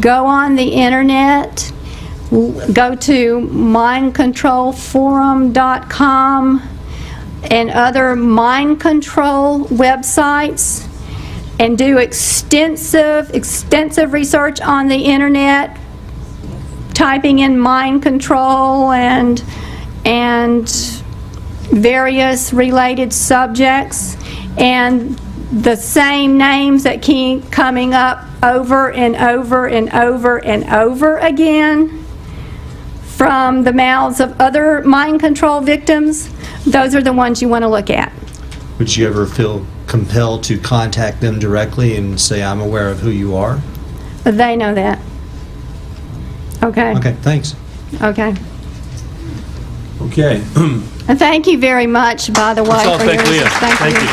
Go on the internet, go to mindcontrolforum.com and other mind control websites, and do extensive research on the internet, typing in mind control and various related subjects, and the same names that keep coming up over and over and over and over again from the mouths of other mind control victims, those are the ones you want to look at. Would you ever feel compelled to contact them directly and say, I'm aware of who you are? They know that. Okay? Okay, thanks. Okay. Okay. And thank you very much, by the way. Let's all for thank your- Leah. Thank you.